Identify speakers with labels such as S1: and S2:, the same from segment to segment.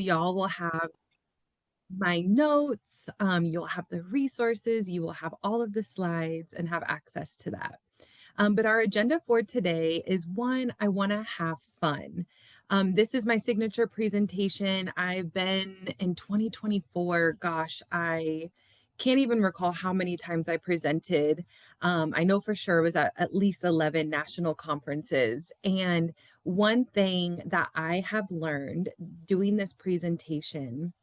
S1: y'all will have my notes, you'll have the resources, you will have all of the slides and have access to that. But our agenda for today is one, I want to have fun. This is my signature presentation. I've been in 2024. Gosh, I can't even recall how many times I presented. I know for sure it was at least 11 national conferences. And one thing that I have learned doing this presentation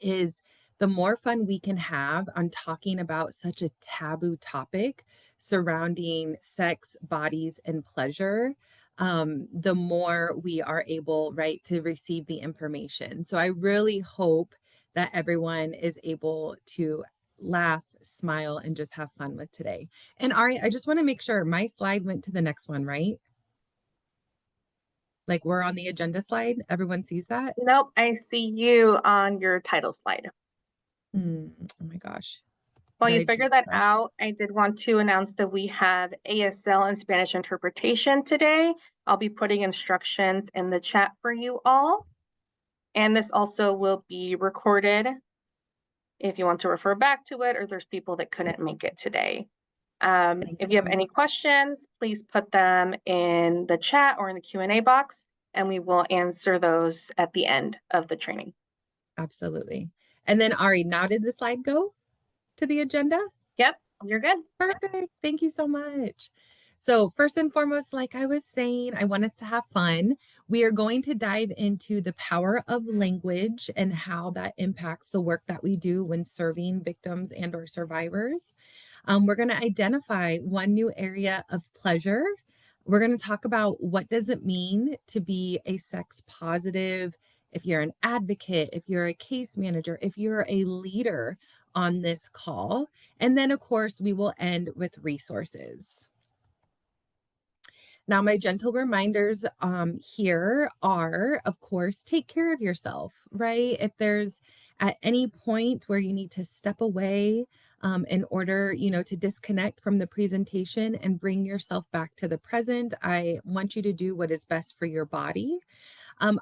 S1: is the more fun we can have on talking about such a taboo topic surrounding sex, bodies, and pleasure, the more we are able, right, to receive the information. So I really hope that everyone is able to laugh, smile, and just have fun with today. And Ari, I just want to make sure my slide went to the next one, right? Like we're on the agenda slide. Everyone sees that?
S2: Nope, I see you on your title slide.
S1: Oh my gosh.
S2: While
S1: Did
S2: you
S1: I do
S2: figure that
S1: fresh?
S2: out, I did want to announce that we have ASL and Spanish interpretation today. I'll be putting instructions in the chat for you all. And this also will be recorded if you want to refer back to it, or there's people that couldn't make it today. If you have any questions, please put them in the chat or in the Q&A box, and we will answer those at the end of the training.
S1: Absolutely. And then Ari, now did the slide go to the agenda?
S2: Yep, you're good.
S1: Perfect. Thank you so much. So first and foremost, like I was saying, I want us to have fun. We are going to dive into the power of language and how that impacts the work that we do when serving victims and or survivors. We're going to identify one new area of pleasure. We're going to talk about what does it mean to be a sex positive, if you're an advocate, if you're a case manager, if you're a leader on this call. And then, of course, we will end with resources. Now, my gentle reminders here are, of course, take care of yourself, right? If there's at any point where you need to step away in order, to disconnect from the presentation and bring yourself back to the present, I want you to do what is best for your body.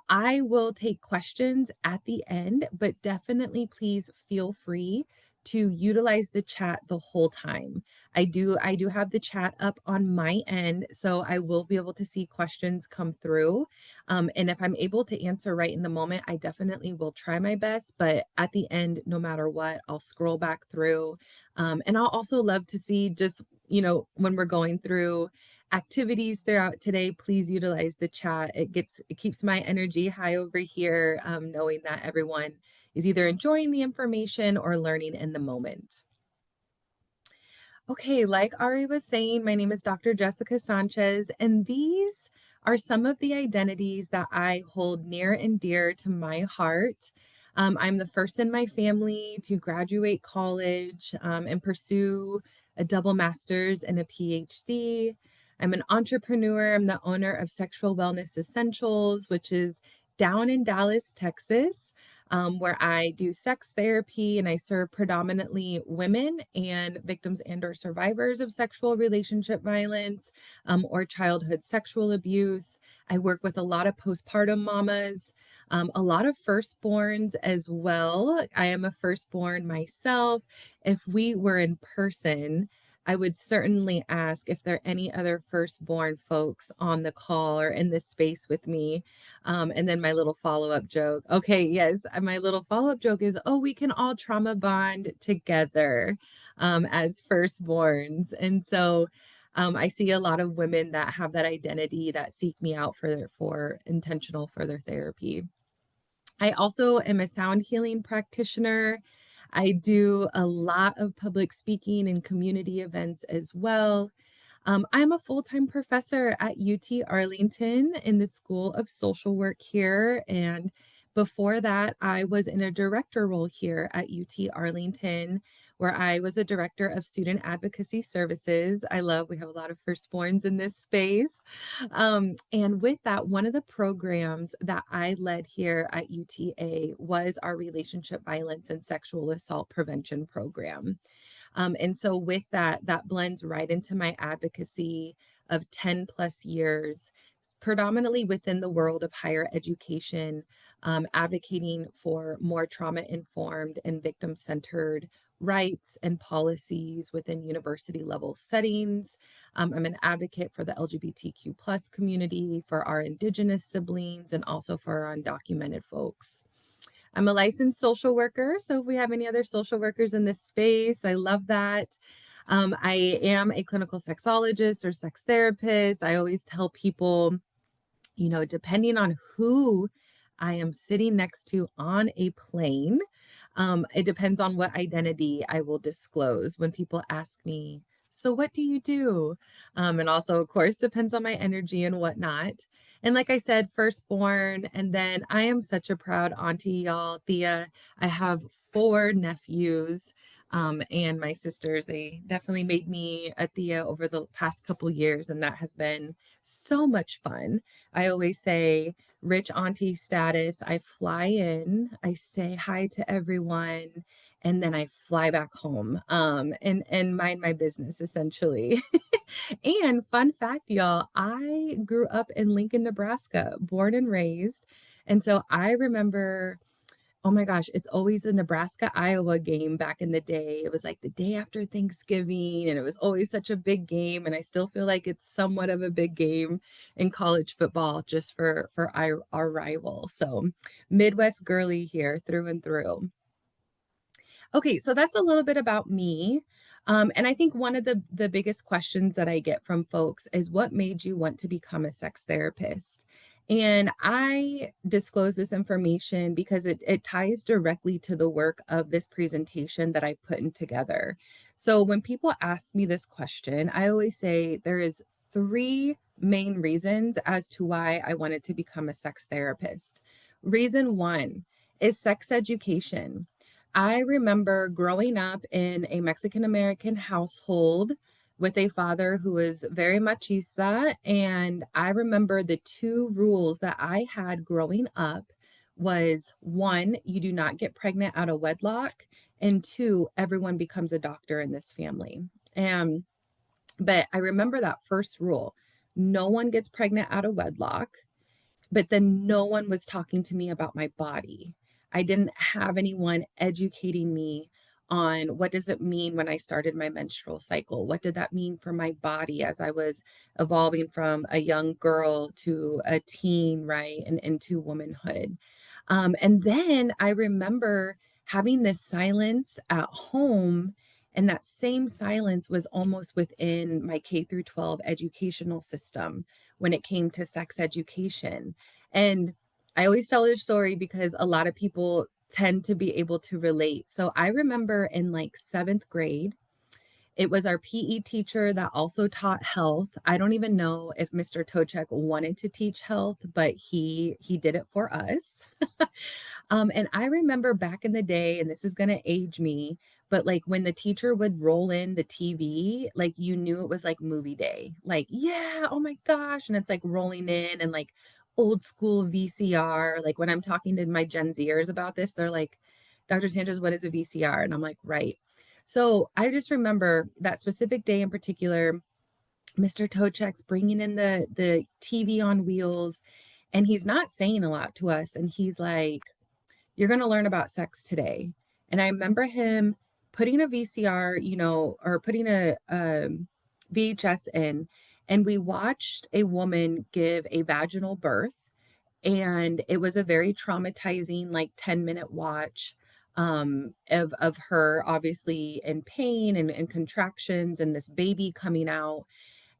S1: I will take questions at the end, but definitely please feel free to utilize the chat the whole time. I do have the chat up on my end, so I will be able to see questions come through. And if I'm able to answer right in the moment, I definitely will try my best. But at the end, no matter what, I'll scroll back through. And I'll also love to see just, when we're going through activities throughout today, please utilize the chat. It keeps my energy high over here, knowing that everyone is either enjoying the information or learning in the moment. Okay, like Ari was saying, my name is Dr. Jessica Sanchez, and these are some of the identities that I hold near and dear to my heart. I'm the first in my family to graduate college and pursue a double master's and a PhD. I'm an entrepreneur. I'm the owner of Sexual Wellness Essentials, which is down in Dallas, Texas, where I do sex therapy and I serve predominantly women and victims and or survivors of sexual relationship violence or childhood sexual abuse. I work with a lot of postpartum mamas, a lot of firstborns as well. I am a firstborn myself. If we were in person, I would certainly ask if there are any other firstborn folks on the call or in this space with me. And then my little follow-up joke. Okay, yes, my little follow-up joke is, oh, we can all trauma bond together as firstborns. And so I see a lot of women that have that identity that seek me out for intentional further therapy. I also am a sound healing practitioner. I do a lot of public speaking and community events as well. I'm a full-time professor at UT Arlington in the School of Social Work here. And before that, I was in a director role here at UT Arlington, where I was a director of student advocacy services. We have a lot of firstborns in this space. And with that, one of the programs that I led here at UTA was our relationship violence and sexual assault prevention program. And so with that, that blends right into my advocacy of 10 plus years, predominantly within the world of higher education, advocating for more trauma-informed and victim-centered rights and policies within university level settings. I'm an advocate for the LGBTQ plus community, for our Indigenous siblings, and also for our undocumented folks. I'm a licensed social worker, so if we have any other social workers in this space, I love that. I am a clinical sexologist or sex therapist. I always tell people, depending on who I am sitting next to on a plane, it depends on what identity I will disclose when people ask me, so what do you do? And also, of course, depends on my energy and whatnot. And like I said, firstborn, and then I am such a proud auntie, y'all. Thea, I have four nephews. And my sisters, they definitely made me a Thea over the past couple years, and that has been so much fun. I always say rich auntie status. I fly in, I say hi to everyone, and then I fly back home and mind my business essentially. And fun fact, y'all, I grew up in Lincoln, Nebraska, born and raised. And so I remember, oh my gosh, it's always the Nebraska Iowa game back in the day. It was like the day after Thanksgiving, and it was always such a big game. And I still feel like it's somewhat of a big game in college football just for our rival. So Midwest girly here through and through. Okay, so that's a little bit about me. And I think one of the biggest questions that I get from folks is what made you want to become a sex therapist? And I disclose this information because it ties directly to the work of this presentation that I put in together. So when people ask me this question, I always say there is three main reasons as to why I wanted to become a sex therapist. Reason one is sex education. I remember growing up in a Mexican American household with a father who was very machista. And I remember the two rules that I had growing up was one, you do not get pregnant out of wedlock, and two, everyone becomes a doctor in this family. And but I remember that first rule. No one gets pregnant out of wedlock, but then no one was talking to me about my body. I didn't have anyone educating me on what does it mean when I started my menstrual cycle? What did that mean for my body as I was evolving from a young girl to a teen, right? And into womanhood. And then I remember having this silence at home, and that same silence was almost within my K through 12 educational system when it came to sex education. And I always tell this story because a lot of people tend to be able to relate. So I remember in like seventh grade, it was our PE teacher that also taught health. I don't even know if Mr. Tochek wanted to teach health, but he did it for us. And I remember back in the day, and this is going to age me, but like when the teacher would roll in the TV, like you knew it was like movie day. Like, yeah, oh my gosh. And it's like rolling in and like old school VCR. Like when I'm talking to my Gen Zers about this, they're like, Dr. Sanchez, what is a VCR? And I'm like, right. So I just remember that specific day in particular, Mr. Tochek's bringing in the TV on wheels, and he's not saying a lot to us. And he's like, you're going to learn about sex today. And I remember him putting a VCR, or putting a VHS in, and we watched a woman give a vaginal birth. And it was a very traumatizing, like 10-minute watch of her obviously in pain and contractions and this baby coming out.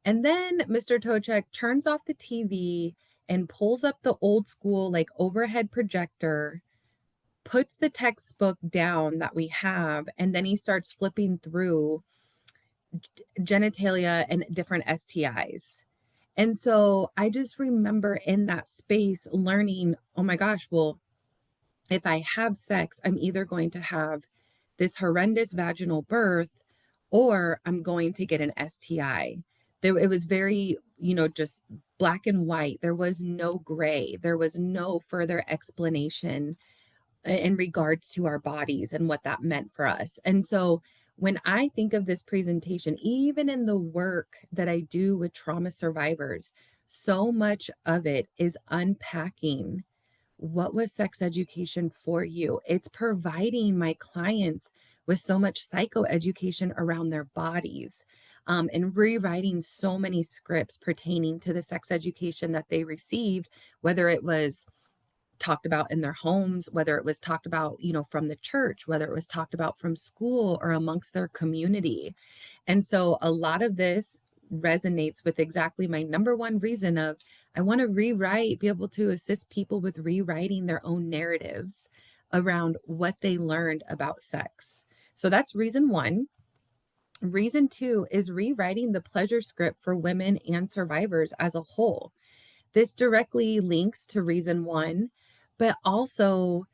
S1: And then Mr. Tochek turns off the TV and pulls up the old school, like overhead projector, puts the textbook down that we have, and then he starts flipping through genitalia and different STIs. And so I just remember in that space learning, oh my gosh, well, if I have sex, I'm either going to have this horrendous vaginal birth or I'm going to get an STI. It was very, just black and white. There was no gray. There was no further explanation in regards to our bodies and what that meant for us. And so when I think of this presentation, even in the work that I do with trauma survivors, so much of it is unpacking what was sex education for you? It's providing my clients with so much psychoeducation around their bodies, and rewriting so many scripts pertaining to the sex education that they received, whether it was talked about in their homes, whether it was talked about, from the church, whether it was talked about from school or amongst their community. And so a lot of this resonates with exactly my number one reason of I want to rewrite, be able to assist people with rewriting their own narratives around what they learned about sex. So that's reason one. Reason two is rewriting the pleasure script for women and survivors as a whole. This directly links to reason one, but also,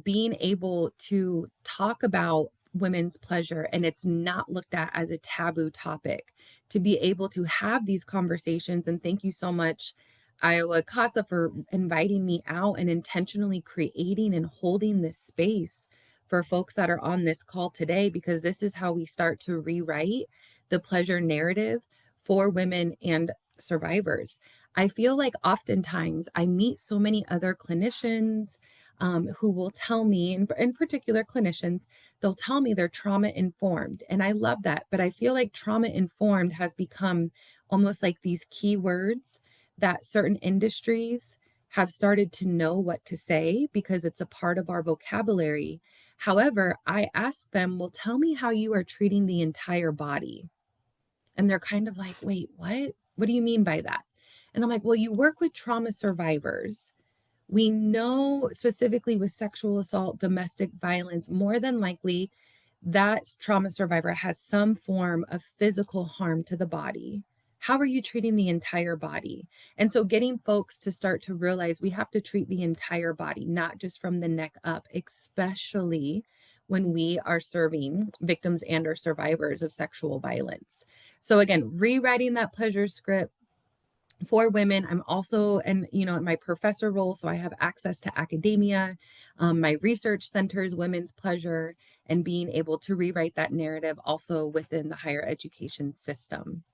S1: being able to talk about women's pleasure and it's not looked at as a taboo topic, to be able to have these conversations. And thank you so much, Iowa Casa, for inviting me out and intentionally creating and holding this space for folks that are on this call today, because this is how we start to rewrite the pleasure narrative for women and survivors. I feel like oftentimes I meet so many other clinicians, who will tell me, in particular clinicians, they'll tell me they're trauma informed. And I love that. But I feel like trauma informed has become almost like these keywords that certain industries have started to know what to say because it's a part of our vocabulary. However, I ask them, well, tell me how you are treating the entire body. And they're kind of like, wait, what? What do you mean by that? And I'm like, well, you work with trauma survivors. We know specifically with sexual assault, domestic violence, more than likely that trauma survivor has some form of physical harm to the body. How are you treating the entire body? And so getting folks to start to realize we have to treat the entire body, not just from the neck up, especially when we are serving victims and or survivors of sexual violence. So again, rewriting that pleasure script for women. I'm also, and in my professor role, so I have access to academia. My research centers women's pleasure and being able to rewrite that narrative also within the higher education system.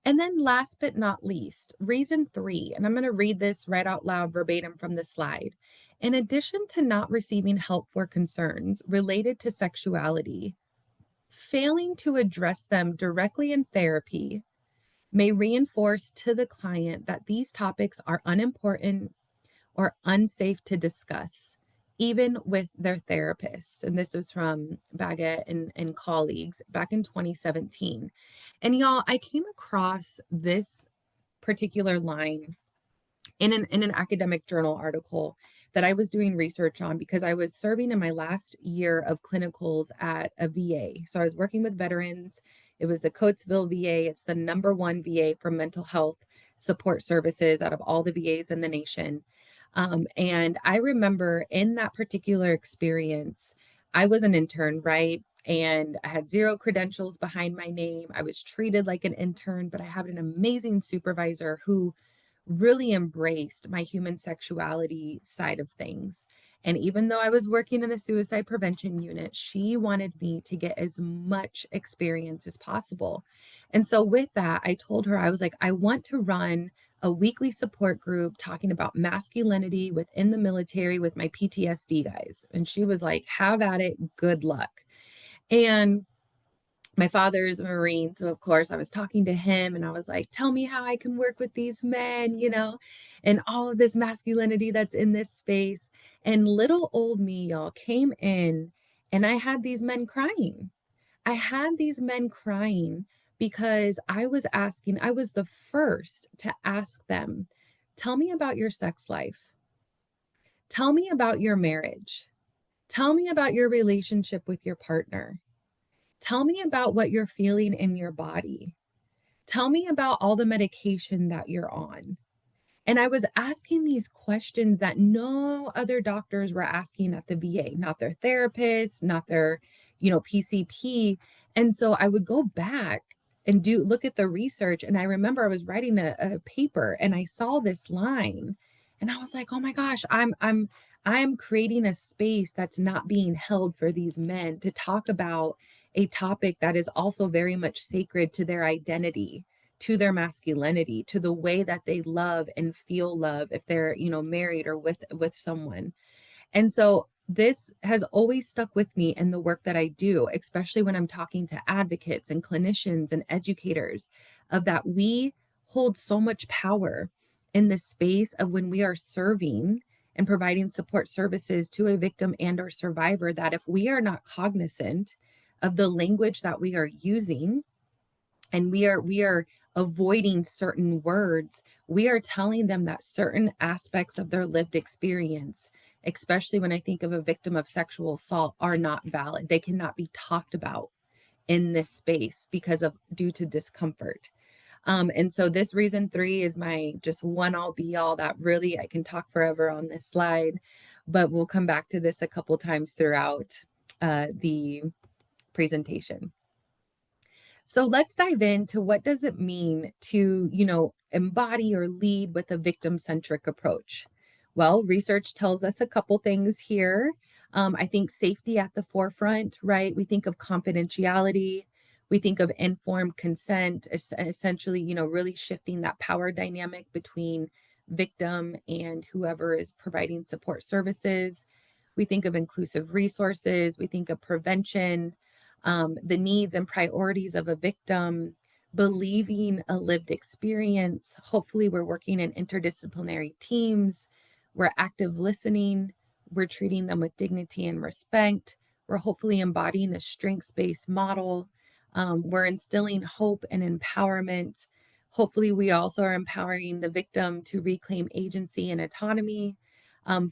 S1: And then last but not least, reason three, and I'm going to read this right out loud verbatim from the slide. In addition to not receiving help for concerns related to sexuality, failing to address them directly in therapy may reinforce to the client that these topics are unimportant or unsafe to discuss, even with their therapist. And this is from Baggett and colleagues back in 2017. And y'all, I came across this particular line in an academic journal article that I was doing research on because I was serving in my last year of clinicals at a VA. So I was working with veterans. It was the Coatesville VA. It's the number one VA for mental health support services out of all the VAs in the nation. And I remember in that particular experience, I was an intern, right? And I had zero credentials behind my name. I was treated like an intern, but I had an amazing supervisor who really embraced my human sexuality side of things. And even though I was working in the suicide prevention unit, she wanted me to get as much experience as possible. And so, with that, I told her, I was like, I want to run a weekly support group talking about masculinity within the military with my PTSD guys. And she was like, have at it, good luck. And my father's a Marine. So, of course, I was talking to him and I was like, tell me how I can work with these men, and all of this masculinity that's in this space. And little old me, y'all, came in and I had these men crying. I had these men crying because I was the first to ask them, tell me about your sex life. Tell me about your marriage. Tell me about your relationship with your partner. Tell me about what you're feeling in your body. Tell me about all the medication that you're on. And I was asking these questions that no other doctors were asking at the VA, not their therapist, not their, PCP. And so I would go back and look at the research. And I remember I was writing a paper and I saw this line and I was like, oh my gosh, I'm creating a space that's not being held for these men to talk about a topic that is also very much sacred to their identity, to their masculinity, to the way that they love and feel love if they're, married or with someone. And so this has always stuck with me in the work that I do, especially when I'm talking to advocates and clinicians and educators, of that we hold so much power in the space of when we are serving and providing support services to a victim and or survivor, that if we are not cognizant of the language that we are using, and we are avoiding certain words, we are telling them that certain aspects of their lived experience, especially when I think of a victim of sexual assault, are not valid. They cannot be talked about in this space because of due to discomfort. And so this reason three is my just one all be all, that really I can talk forever on this slide, but we'll come back to this a couple times throughout the presentation. So let's dive into what does it mean to, embody or lead with a victim-centric approach. Well, research tells us a couple things here. I think safety at the forefront, right? We think of confidentiality. We think of informed consent, essentially, really shifting that power dynamic between victim and whoever is providing support services. We think of inclusive resources. We think of prevention, the needs and priorities of a victim, believing a lived experience. Hopefully, we're working in interdisciplinary teams, we're active listening, we're treating them with dignity and respect, we're hopefully embodying a strengths based model, we're instilling hope and empowerment. Hopefully, we also are empowering the victim to reclaim agency and autonomy,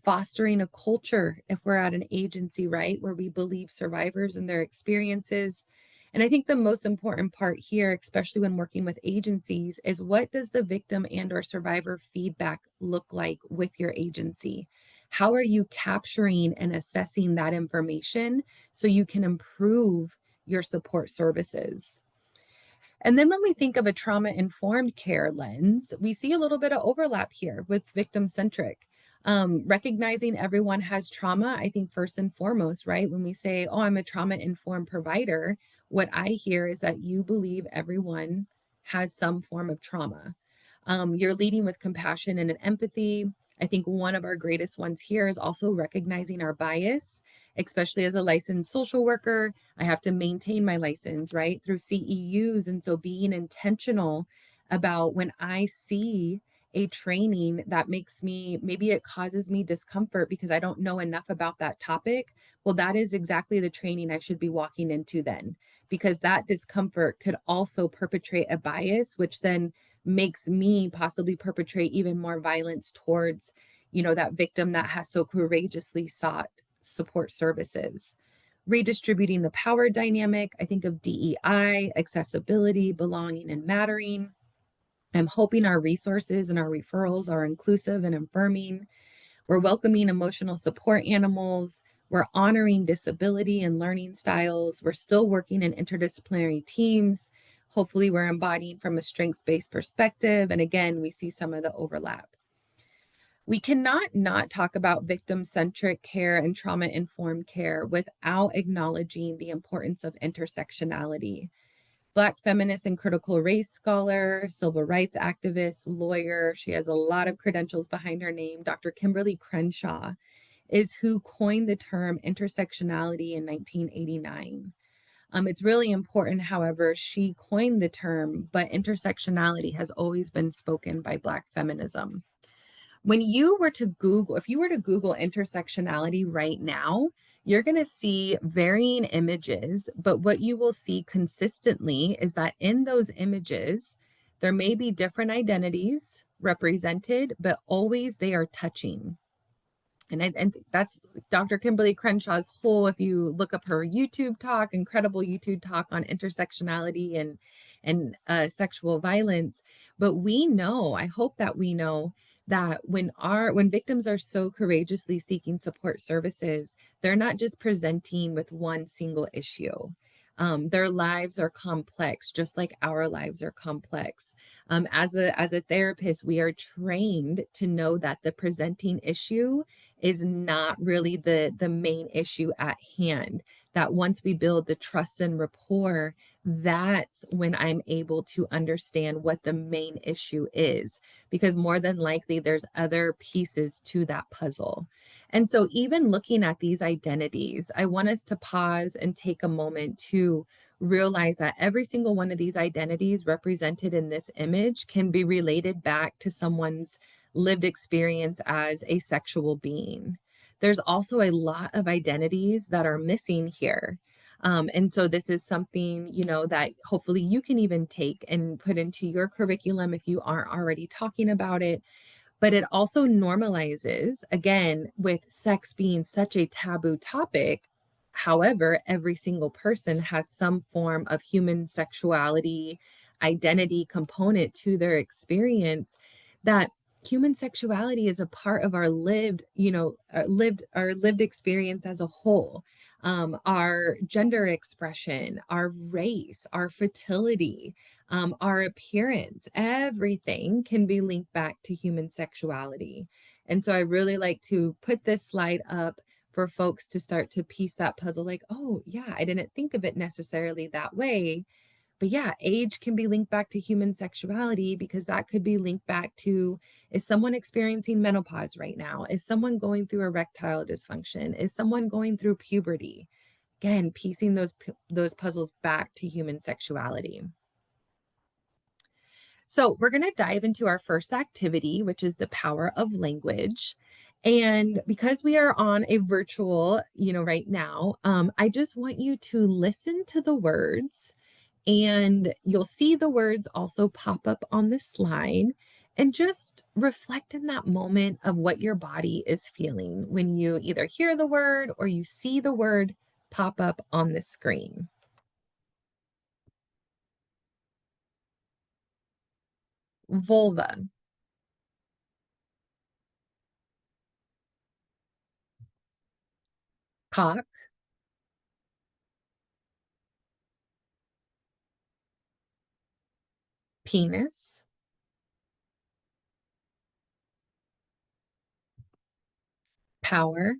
S1: fostering a culture, if we're at an agency, right, where we believe survivors and their experiences. And I think the most important part here, especially when working with agencies, is what does the victim and or survivor feedback look like with your agency? How are you capturing and assessing that information so you can improve your support services? And then when we think of a trauma informed care lens, we see a little bit of overlap here with victim centric. Recognizing everyone has trauma, I think, first and foremost, right? When we say, oh, I'm a trauma informed provider, what I hear is that you believe everyone has some form of trauma. You're leading with compassion and an empathy. I think one of our greatest ones here is also recognizing our bias, especially as a licensed social worker. I have to maintain my license, right, through CEUs. And so being intentional about when I see a training that makes me, maybe it causes me discomfort because I don't know enough about that topic. Well, that is exactly the training I should be walking into then, because that discomfort could also perpetrate a bias, which then makes me possibly perpetrate even more violence towards, that victim that has so courageously sought support services. Redistributing the power dynamic, I think of DEI, accessibility, belonging, and mattering. I'm hoping our resources and our referrals are inclusive and affirming. We're welcoming emotional support animals. We're honoring disability and learning styles. We're still working in interdisciplinary teams. Hopefully, we're embodying from a strengths based perspective. And again, we see some of the overlap. We cannot not talk about victim centric care and trauma informed care without acknowledging the importance of intersectionality. Black feminist and critical race scholar, civil rights activist, lawyer. She has a lot of credentials behind her name. Dr. Kimberly Crenshaw is who coined the term intersectionality in 1989. It's really important, however, she coined the term, but intersectionality has always been spoken by Black feminism. When you were to Google, if you were to Google intersectionality right now, you're going to see varying images, but what you will see consistently is that in those images, there may be different identities represented, but always they are touching. And that's Dr. Kimberly Crenshaw's whole, if you look up her YouTube talk, incredible YouTube talk on intersectionality and sexual violence. But we know, I hope that we know that when victims are so courageously seeking support services, they're not just presenting with one single issue. Their lives are complex, just like our lives are complex. As a therapist, we are trained to know that the presenting issue is not really the main issue at hand. That once we build the trust and rapport, that's when I'm able to understand what the main issue is, because more than likely there's other pieces to that puzzle. And so, even looking at these identities, I want us to pause and take a moment to realize that every single one of these identities represented in this image can be related back to someone's lived experience as a sexual being. There's also a lot of identities that are missing here. And so this is something, that hopefully you can even take and put into your curriculum if you aren't already talking about it. But it also normalizes, again, with sex being such a taboo topic. However, every single person has some form of human sexuality, identity component to their experience, that human sexuality is a part of our lived experience as a whole. Our gender expression, our race, our fertility, our appearance, everything can be linked back to human sexuality. And so I really like to put this slide up for folks to start to piece that puzzle like, oh, yeah, I didn't think of it necessarily that way. But yeah, age can be linked back to human sexuality because that could be linked back to, is someone experiencing menopause right now? Is someone going through erectile dysfunction? Is someone going through puberty? Again, piecing those puzzles back to human sexuality. So, we're going to dive into our first activity, which is the power of language. And because we are on a virtual, right now, I just want you to listen to the words, and you'll see the words also pop up on the slide, and just reflect in that moment of what your body is feeling when you either hear the word or you see the word pop up on the screen. Vulva, cock, penis, power,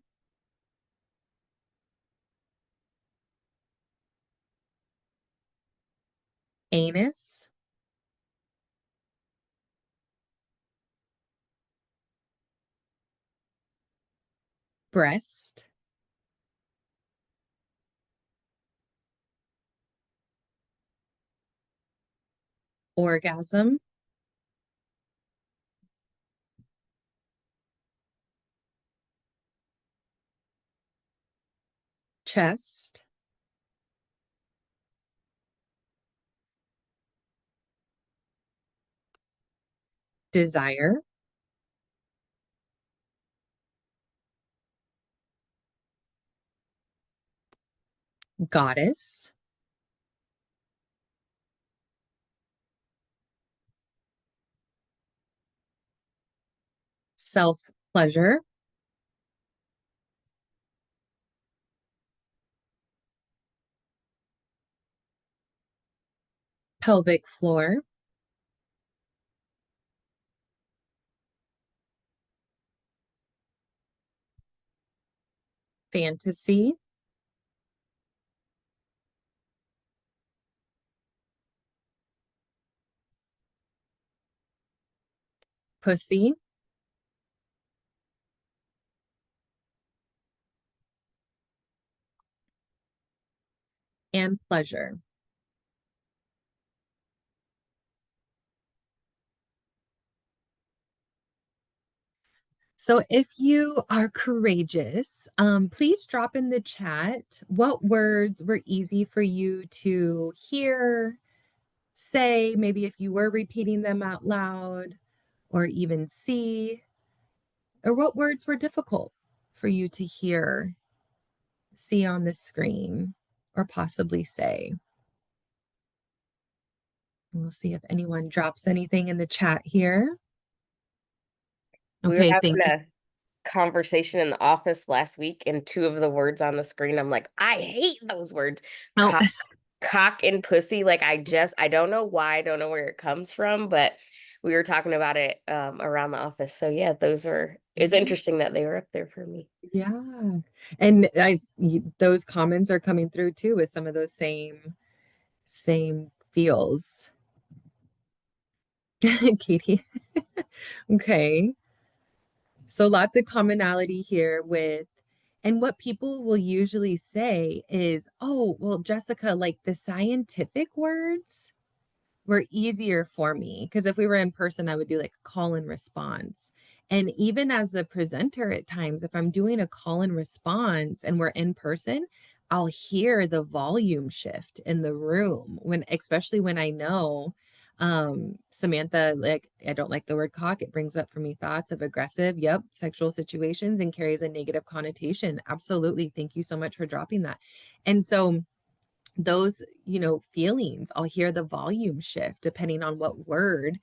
S1: anus, breast, orgasm, chest, desire, goddess, self pleasure, pelvic floor, fantasy, pussy, and pleasure. So, if you are courageous, please drop in the chat what words were easy for you to hear, say, maybe if you were repeating them out loud, or even see, or what words were difficult for you to hear, see on the screen, or possibly say. We'll see if anyone drops anything in the chat here.
S3: We were
S1: Okay,
S3: having
S1: thank you.
S3: a conversation in the office last week, and two of the words on the screen, I'm like, I hate those words.
S1: Oh,
S3: Cock, cock and pussy. Like, I don't know why, I don't know where it comes from, but we were talking about it around the office. So yeah, it's interesting that they were up there for me.
S1: yeah. And those comments are coming through too with some of those Same feels. Katie. Okay. So lots of commonality here with, and what people will usually say is, oh, well, Jessica, like the scientific words were easier for me. Because if we were in person, I would do like a call and response. And even as the presenter at times, if I'm doing a call and response and we're in person, I'll hear the volume shift in the room when, especially when I know, Samantha, like, I don't like the word cock. It brings up for me thoughts of aggressive, yep, sexual situations and carries a negative connotation. Absolutely. Thank you so much for dropping that. And so, those, feelings, I'll hear the volume shift depending on what word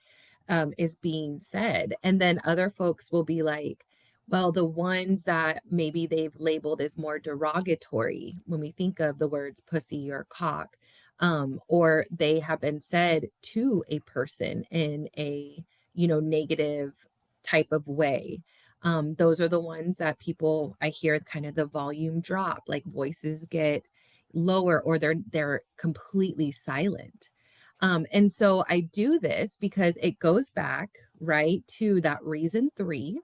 S1: is being said. And then other folks will be like, well, the ones that maybe they've labeled as more derogatory when we think of the words pussy or cock, or they have been said to a person in a, negative type of way. Those are the ones that people, I hear kind of the volume drop, like voices get lower or they're completely silent. And so I do this because it goes back right to that reason 3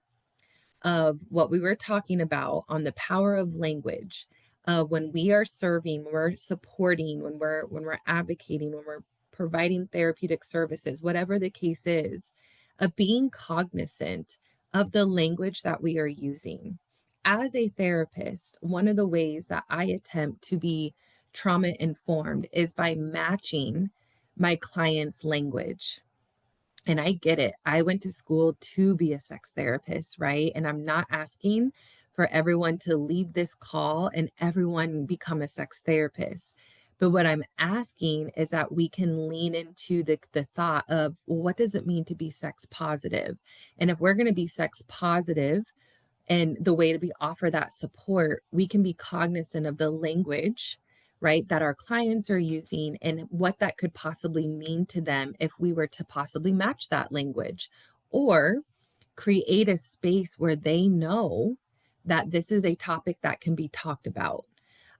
S1: of what we were talking about on the power of language. When we are serving, when we're supporting, when we're advocating, when we're providing therapeutic services, whatever the case is, of being cognizant of the language that we are using. As a therapist, one of the ways that I attempt to be trauma informed is by matching my client's language. And I get it. I went to school to be a sex therapist, right? And I'm not asking for everyone to leave this call and everyone become a sex therapist. But what I'm asking is that we can lean into the thought of, well, what does it mean to be sex positive? And if we're going to be sex positive, and the way that we offer that support, we can be cognizant of the language, right, that our clients are using and what that could possibly mean to them if we were to possibly match that language or create a space where they know that this is a topic that can be talked about.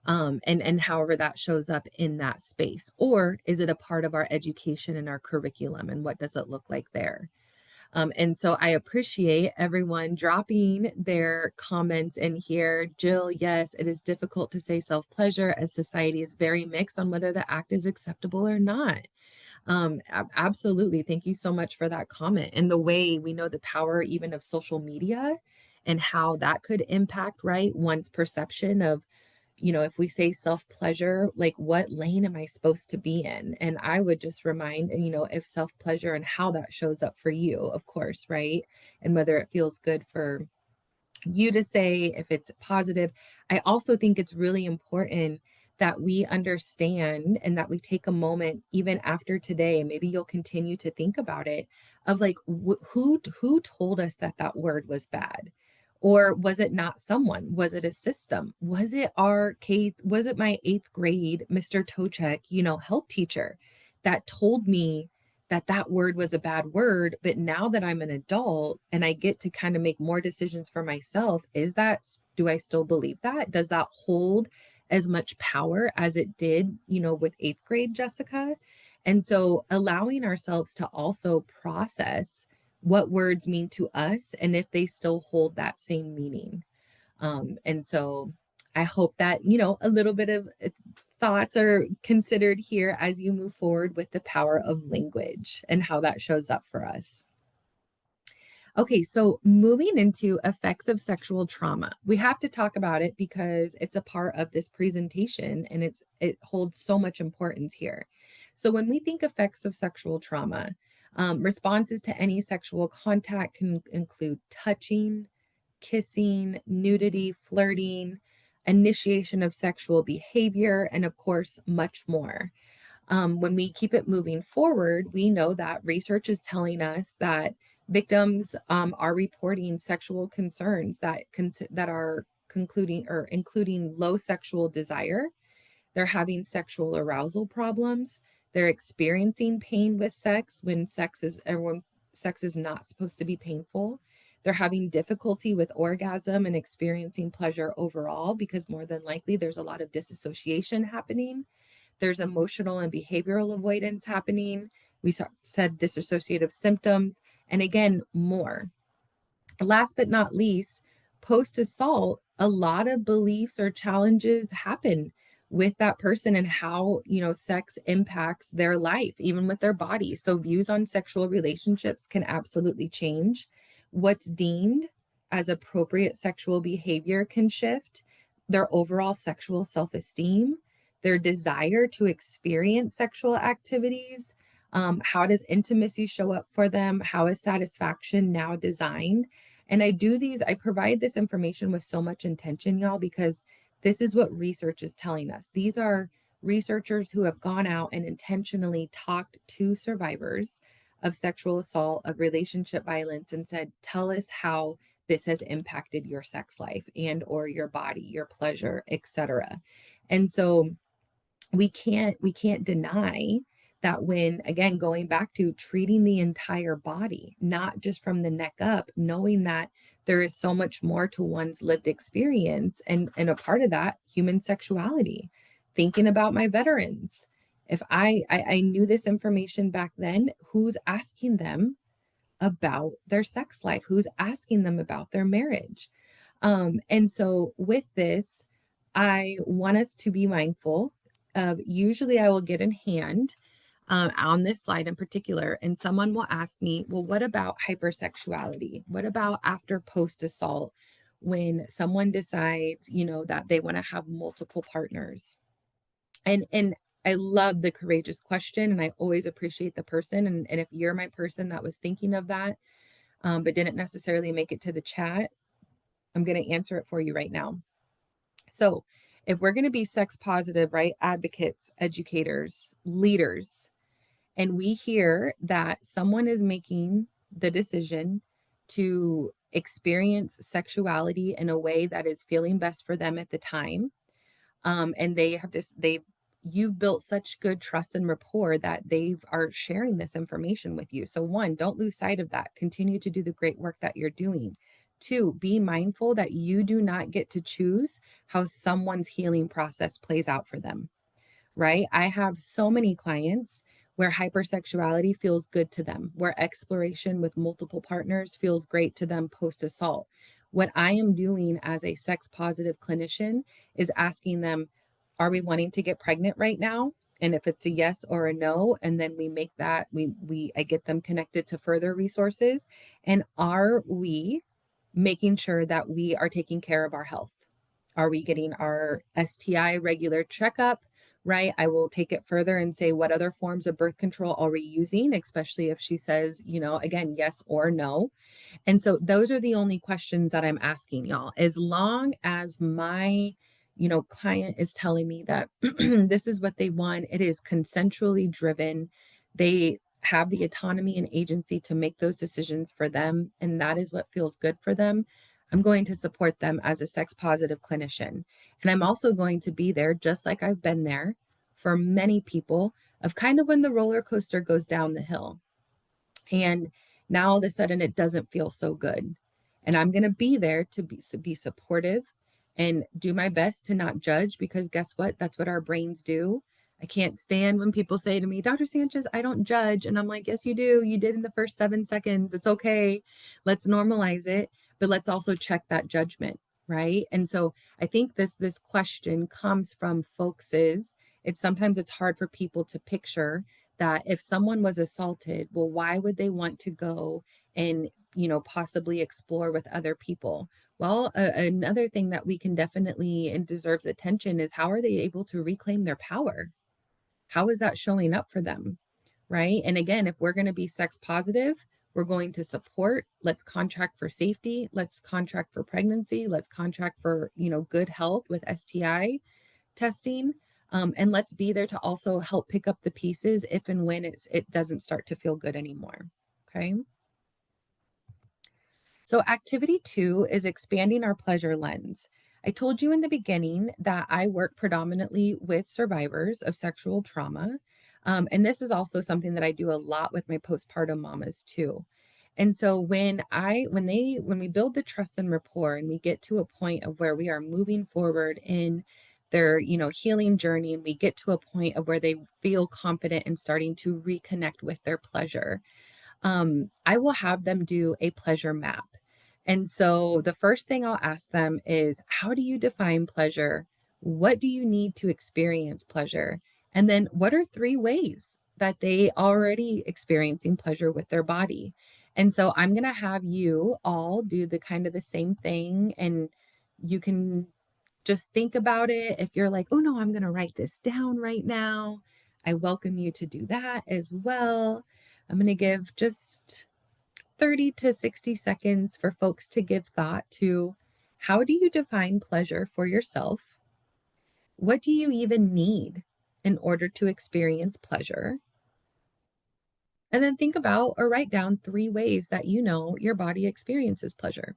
S1: And however that shows up in that space, or is it a part of our education and our curriculum, and what does it look like there? And so I appreciate everyone dropping their comments in here. Jill, yes, it is difficult to say self-pleasure as society is very mixed on whether the act is acceptable or not. Absolutely. Thank you so much for that comment. And the way we know the power even of social media and how that could impact, right, one's perception of, if we say self pleasure, like what lane am I supposed to be in? And I would just remind, if self pleasure and how that shows up for you, of course, right? And whether it feels good for you to say, if it's positive. I also think it's really important that we understand and that we take a moment, even after today, maybe you'll continue to think about it, of like, who told us that that word was bad? Or was it not someone? Was it a system? Was it was it my 8th grade Mr. Tochek, health teacher that told me that that word was a bad word? But now that I'm an adult and I get to kind of make more decisions for myself, do I still believe that? Does that hold as much power as it did, with 8th grade Jessica? And so allowing ourselves to also process what words mean to us and if they still hold that same meaning. And so I hope that, a little bit of thoughts are considered here as you move forward with the power of language and how that shows up for us. Okay, so moving into effects of sexual trauma. We have to talk about it because it's a part of this presentation and it holds so much importance here. So when we think effects of sexual trauma, responses to any sexual contact can include touching, kissing, nudity, flirting, initiation of sexual behavior, and of course, much more. When we keep it moving forward, we know that research is telling us that victims are reporting sexual concerns that are concluding or including low sexual desire. They're having sexual arousal problems. They're experiencing pain with sex when sex is not supposed to be painful. They're having difficulty with orgasm and experiencing pleasure overall because more than likely there's a lot of disassociation happening. There's emotional and behavioral avoidance happening. We said dissociative symptoms, and again, more. Last but not least, post assault, a lot of beliefs or challenges happen with that person and how, sex impacts their life, even with their body. So views on sexual relationships can absolutely change. What's deemed as appropriate sexual behavior can shift. Their overall sexual self-esteem, their desire to experience sexual activities. How does intimacy show up for them? How is satisfaction now designed? And I provide this information with so much intention, y'all, because this is what research is telling us. These are researchers who have gone out and intentionally talked to survivors of sexual assault, of relationship violence, and said, tell us how this has impacted your sex life and or your body, your pleasure, etc. And so we can't deny that, when again going back to treating the entire body, not just from the neck up, knowing that there is so much more to one's lived experience, and a part of that, human sexuality. Thinking about my veterans, if I knew this information back then, who's asking them about their sex life, who's asking them about their marriage? And so with this, I want us to be mindful of, usually I will get in hand on this slide in particular, and someone will ask me, well, what about hypersexuality? What about after post assault, when someone decides, that they want to have multiple partners? And I love the courageous question, and I always appreciate the person. And if you're my person that was thinking of that, but didn't necessarily make it to the chat, I'm going to answer it for you right now. So, if we're going to be sex positive, right, advocates, educators, leaders, and we hear that someone is making the decision to experience sexuality in a way that is feeling best for them at the time, and you've built such good trust and rapport that they are sharing this information with you. So one, don't lose sight of that. Continue to do the great work that you're doing. Two, be mindful that you do not get to choose how someone's healing process plays out for them, right? I have so many clients where hypersexuality feels good to them, where exploration with multiple partners feels great to them post assault. What I am doing as a sex positive clinician is asking them, are we wanting to get pregnant right now? And if it's a yes or a no, and then we make that, I get them connected to further resources. And are we making sure that we are taking care of our health? Are we getting our STI regular checkup? Right? I will take it further and say, what other forms of birth control are we using? Especially if she says, again, yes or no. And so those are the only questions that I'm asking y'all. As long as my, client is telling me that this is what they want, it is consensually driven. They have the autonomy and agency to make those decisions for them, and that is what feels good for them. I'm going to support them as a sex positive clinician. And I'm also going to be there, just like I've been there for many people, of kind of when the roller coaster goes down the hill. And now all of a sudden it doesn't feel so good. And I'm going to be there to be supportive and do my best to not judge, because guess what? That's what our brains do. I can't stand when people say to me, Dr. Sanchez, I don't judge. And I'm like, yes, you do. You did in the first 7 seconds. It's okay. Let's normalize it, but let's also check that judgment, right? And so I think this question comes from sometimes it's hard for people to picture that if someone was assaulted, well, why would they want to go and, possibly explore with other people? Well, another thing that we can definitely and deserves attention is, how are they able to reclaim their power? How is that showing up for them? Right. And again, if we're going to be sex positive, we're going to support. Let's contract for safety. Let's contract for pregnancy. Let's contract for, good health with STI testing. And let's be there to also help pick up the pieces if and when it doesn't start to feel good anymore. Okay. So activity 2 is expanding our pleasure lens. I told you in the beginning that I work predominantly with survivors of sexual trauma. And this is also something that I do a lot with my postpartum mamas too. And so when we build the trust and rapport, and we get to a point of where we are moving forward in their, healing journey, and we get to a point of where they feel confident in starting to reconnect with their pleasure, I will have them do a pleasure map. And so the first thing I'll ask them is, how do you define pleasure? What do you need to experience pleasure? And then what are 3 ways that they already experiencing pleasure with their body? And so I'm going to have you all do the kind of the same thing, and you can just think about it. If you're like, oh no, I'm going to write this down right now, I welcome you to do that as well. I'm going to give just 30 to 60 seconds for folks to give thought to, how do you define pleasure for yourself? What do you even need in order to experience pleasure? And then think about or write down 3 ways that your body experiences pleasure.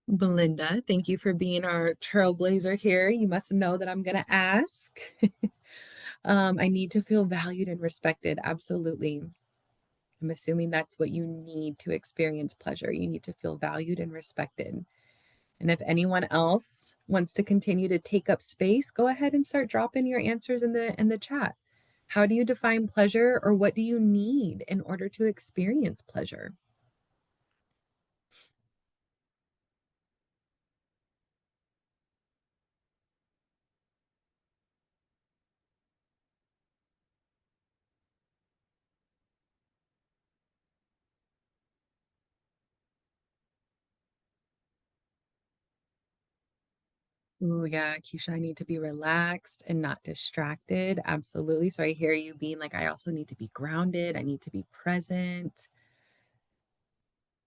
S1: Belinda, thank you for being our trailblazer here. You must know that I'm going to ask. I need to feel valued and respected. Absolutely. I'm assuming that's what you need to experience pleasure. You need to feel valued and respected. And if anyone else wants to continue to take up space, go ahead and start dropping your answers in the chat. How do you define pleasure, or what do you need in order to experience pleasure? Oh, yeah, Keisha, I need to be relaxed and not distracted. Absolutely. So I hear you being like, I also need to be grounded. I need to be present.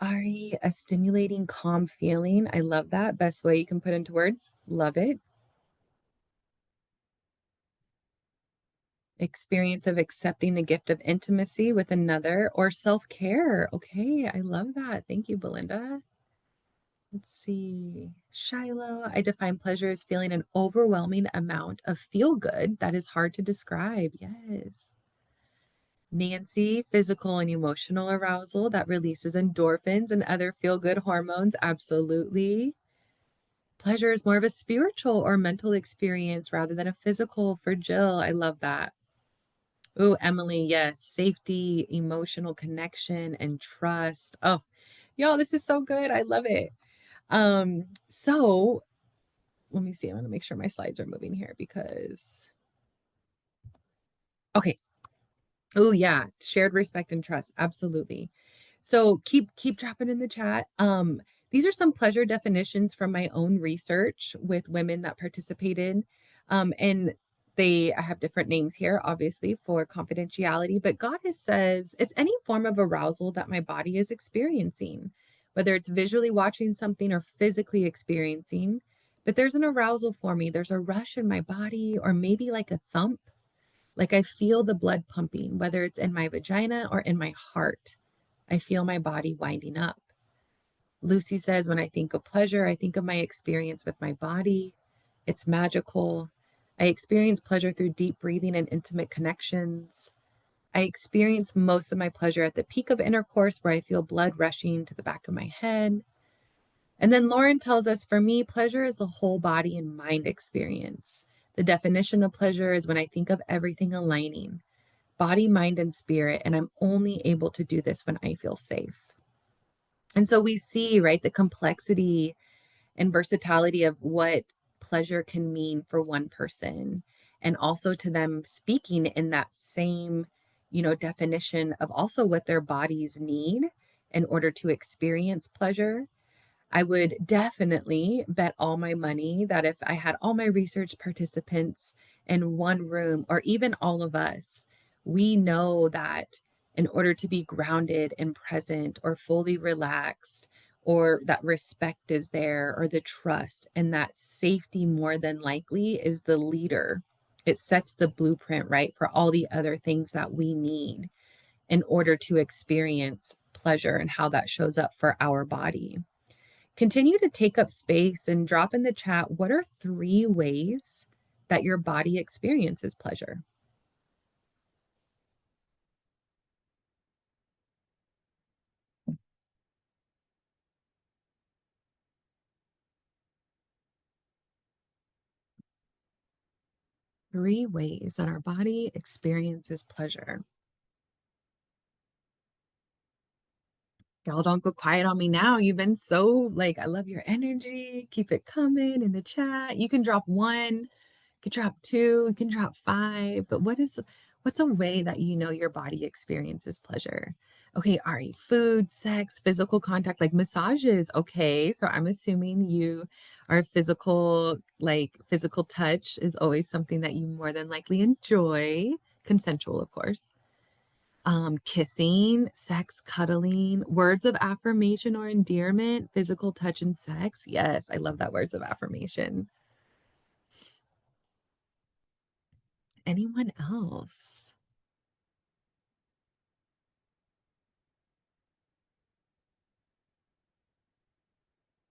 S1: Ari, a stimulating, calm feeling. I love that. Best way you can put into words. Love it. Experience of accepting the gift of intimacy with another, or self-care. Okay, I love that. Thank you, Belinda. Let's see. Shiloh, I define pleasure as feeling an overwhelming amount of feel good that is hard to describe. Yes. Nancy, physical and emotional arousal that releases endorphins and other feel good hormones. Absolutely. Pleasure is more of a spiritual or mental experience rather than a physical for Jill. I love that. Oh, Emily, yes. Safety, emotional connection, and trust. Oh, y'all, this is so good. I love it. So let me see. I want to make sure my slides are moving here because okay. Oh yeah, shared respect and trust. Absolutely. So keep dropping in the chat. These are some pleasure definitions from my own research with women that participated. And I have different names here, obviously, for confidentiality, but Goddess says it's any form of arousal that my body is experiencing, whether it's visually watching something or physically experiencing. But there's an arousal for me. There's a rush in my body, or maybe like a thump, like I feel the blood pumping, whether it's in my vagina or in my heart. I feel my body winding up. Lucy says, when I think of pleasure, I think of my experience with my body. It's magical. I experience pleasure through deep breathing and intimate connections. I experience most of my pleasure at the peak of intercourse, where I feel blood rushing to the back of my head. And then Lauren tells us, for me, pleasure is the whole body and mind experience. The definition of pleasure is when I think of everything aligning, body, mind, and spirit, and I'm only able to do this when I feel safe. And so we see, right, the complexity and versatility of what pleasure can mean for one person, and also to them speaking in that same, definition of also what their bodies need in order to experience pleasure. I would definitely bet all my money that if I had all my research participants in one room, or even all of us, we know that in order to be grounded and present or fully relaxed or that respect is there, or the trust, and that safety more than likely is the leader. It sets the blueprint, right, for all the other things that we need in order to experience pleasure and how that shows up for our body. Continue to take up space and drop in the chat, what are 3 ways that your body experiences pleasure? Three ways that our body experiences pleasure. Y'all don't go quiet on me now. You've been so like, I love your energy. Keep it coming in the chat. You can drop 1, you can drop 2, you can drop 5. But what's a way that you know your body experiences pleasure? Okay, Ari, food, sex, physical contact, like massages. Okay, so I'm assuming you are physical, like physical touch is always something that you more than likely enjoy. Consensual, of course. Kissing, sex, cuddling, words of affirmation or endearment, physical touch and sex. Yes, I love that words of affirmation. Anyone else?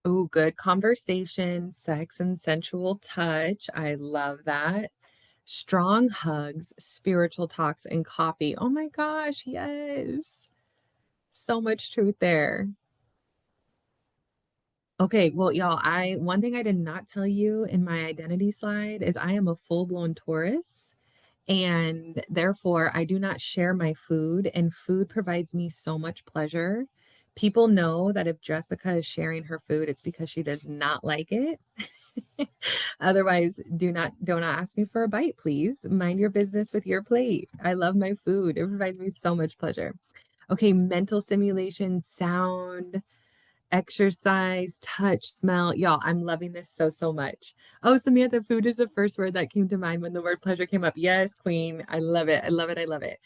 S1: Oh, good conversation, sex and sensual touch. I love that. Strong hugs, spiritual talks, and coffee. Oh my gosh, yes. So much truth there. Okay, well, y'all, I one thing I did not tell you in my identity slide is I am a full-blown Taurus, and therefore I do not share my food, and food provides me so much pleasure. People know that if Jessica is sharing her food, it's because she does not like it. Otherwise, don't ask me for a bite, please. Mind your business with your plate. I love my food. It provides me so much pleasure. Okay, mental stimulation, sound, exercise, touch, smell. Y'all, I'm loving this so, so much. Oh, Samantha, food is the first word that came to mind when the word pleasure came up. Yes, queen. I love it. I love it. I love it.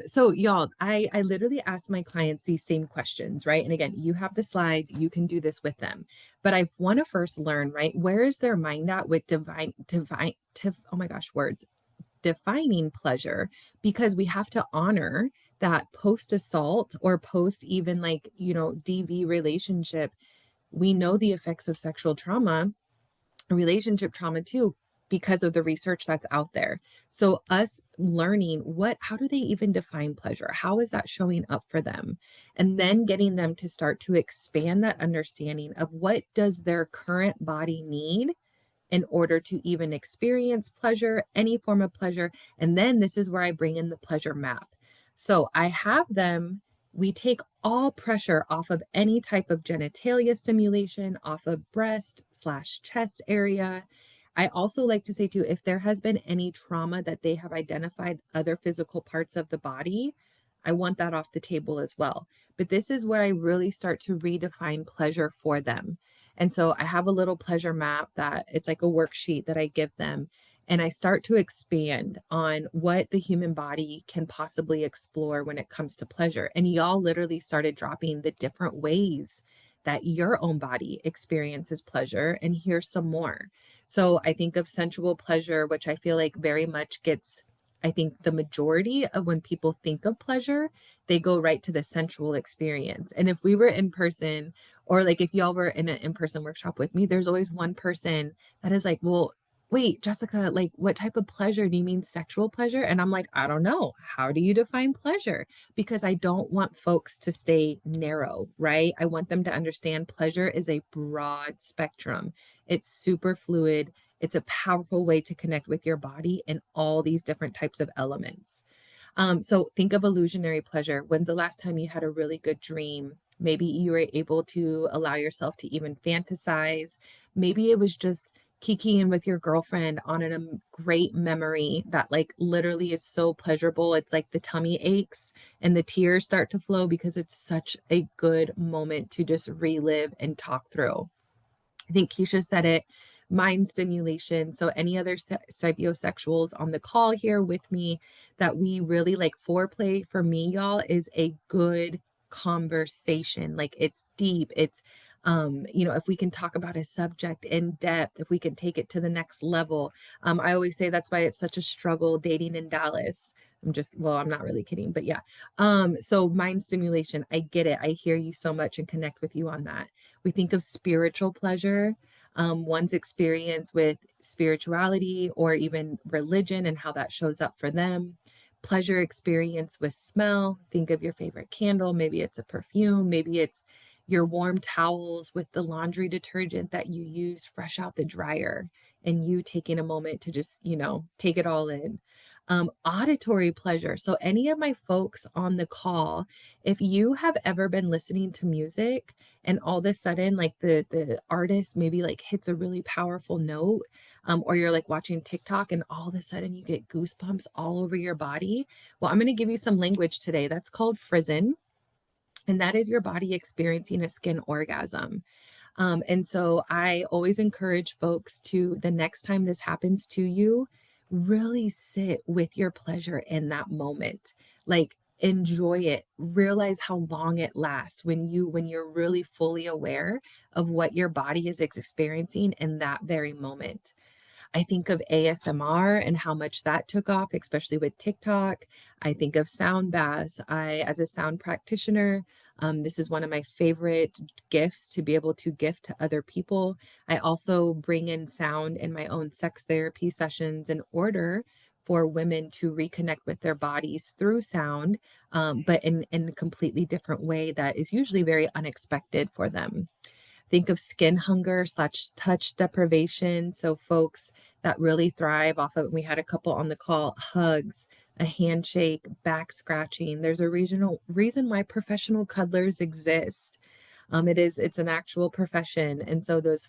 S1: So y'all, I literally ask my clients these same questions, right? And again, you have the slides, you can do this with them. But I want to first learn, right? Where is their mind at with oh my gosh, words, defining pleasure, because we have to honor that post assault or post even like, DV relationship. We know the effects of sexual trauma, relationship trauma too, because of the research that's out there. So us learning how do they even define pleasure? How is that showing up for them? And then getting them to start to expand that understanding of what does their current body need in order to even experience pleasure, any form of pleasure. And then this is where I bring in the pleasure map. So I have them, we take all pressure off of any type of genitalia stimulation, off of breast/chest area. I also like to say too, if there has been any trauma that they have identified other physical parts of the body, I want that off the table as well. But this is where I really start to redefine pleasure for them. And so I have a little pleasure map that it's like a worksheet that I give them. And I start to expand on what the human body can possibly explore when it comes to pleasure. And y'all literally started dropping the different ways that your own body experiences pleasure. And here's some more. So I think of sensual pleasure, which I feel like very much gets, I think the majority of when people think of pleasure, they go right to the sensual experience. And if we were in person, or like if y'all were in an in-person workshop with me, there's always one person that is like, well, wait, Jessica, like what type of pleasure? Do you mean sexual pleasure? And I'm like, I don't know. How do you define pleasure? Because I don't want folks to stay narrow, right? I want them to understand pleasure is a broad spectrum. It's super fluid. It's a powerful way to connect with your body and all these different types of elements. So think of illusionary pleasure. When's the last time you had a really good dream? Maybe you were able to allow yourself to even fantasize. Maybe it was just kikiing with your girlfriend on a great memory that like literally is so pleasurable. It's like the tummy aches and the tears start to flow because it's such a good moment to just relive and talk through. I think Keisha said it, mind stimulation. So any other sapiosexuals on the call here with me, that we really like foreplay for me, y'all, is a good conversation. Like it's deep. It's, if we can talk about a subject in depth, if we can take it to the next level. I always say that's why it's such a struggle dating in Dallas. I'm not really kidding, but yeah. So mind stimulation, I get it. I hear you so much and connect with you on that. We think of spiritual pleasure, one's experience with spirituality or even religion and how that shows up for them. Pleasure experience with smell. Think of your favorite candle. Maybe it's a perfume. Maybe it's your warm towels with the laundry detergent that you use fresh out the dryer and you taking a moment to just, take it all in. Auditory pleasure. So, any of my folks on the call, if you have ever been listening to music and all of a sudden, like the artist maybe like hits a really powerful note, or you're like watching TikTok and all of a sudden you get goosebumps all over your body. Well, I'm going to give you some language today. That's called frizzen. And that is your body experiencing a skin orgasm. And so I always encourage folks to, the next time this happens to you, really sit with your pleasure in that moment. Like enjoy it. Realize how long it lasts when you're really fully aware of what your body is experiencing in that very moment. I think of ASMR and how much that took off, especially with TikTok. I think of sound baths. As a sound practitioner, this is one of my favorite gifts to be able to gift to other people. I also bring in sound in my own sex therapy sessions in order for women to reconnect with their bodies through sound, but in a completely different way that is usually very unexpected for them. Think of skin hunger slash touch deprivation. So folks that really thrive off of, we had a couple on the call, hugs, a handshake, back scratching. There's a regional reason why professional cuddlers exist. It's an actual profession. And so those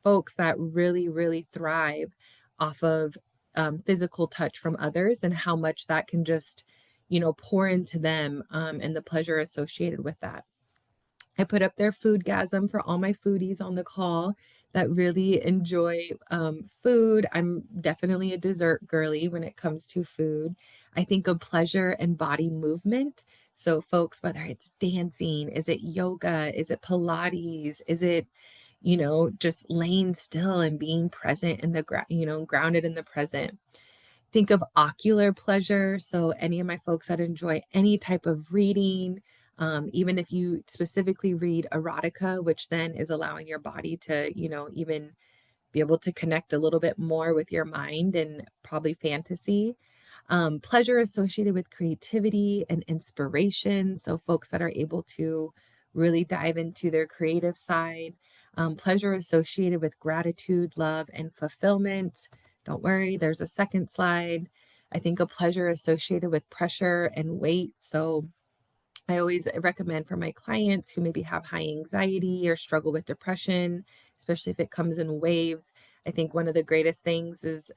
S1: folks that really thrive off of physical touch from others and how much that can just, pour into them, and the pleasure associated with that. I put up their foodgasm for all my foodies on the call that really enjoy food. I'm definitely a dessert girly when it comes to food. I think of pleasure and body movement. So, folks, whether it's dancing, is it yoga, is it Pilates, is it, just laying still and being present in the grounded in the present. Think of ocular pleasure. So, any of my folks that enjoy any type of reading, even if you specifically read erotica, which then is allowing your body to, even be able to connect a little bit more with your mind and probably fantasy. Pleasure associated with creativity and inspiration. So, folks that are able to really dive into their creative side. Pleasure associated with gratitude, love, and fulfillment. Don't worry, there's a second slide. I think a pleasure associated with pressure and weight. So, I always recommend for my clients who maybe have high anxiety or struggle with depression, especially if it comes in waves. I think one of the greatest things is,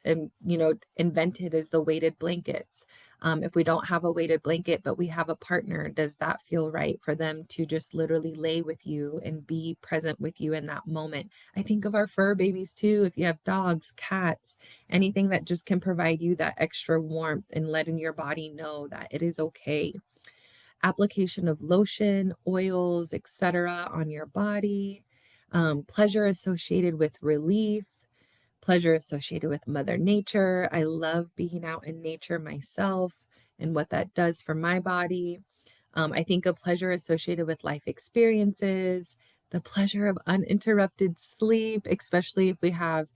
S1: invented is the weighted blankets. If we don't have a weighted blanket, but we have a partner, does that feel right for them to just literally lay with you and be present with you in that moment? I think of our fur babies too. If you have dogs, cats, anything that just can provide you that extra warmth and letting your body know that it is okay. Application of lotion, oils, etc. on your body, pleasure associated with relief, pleasure associated with Mother Nature. I love being out in nature myself and what that does for my body. I think of pleasure associated with life experiences, the pleasure of uninterrupted sleep, especially if we have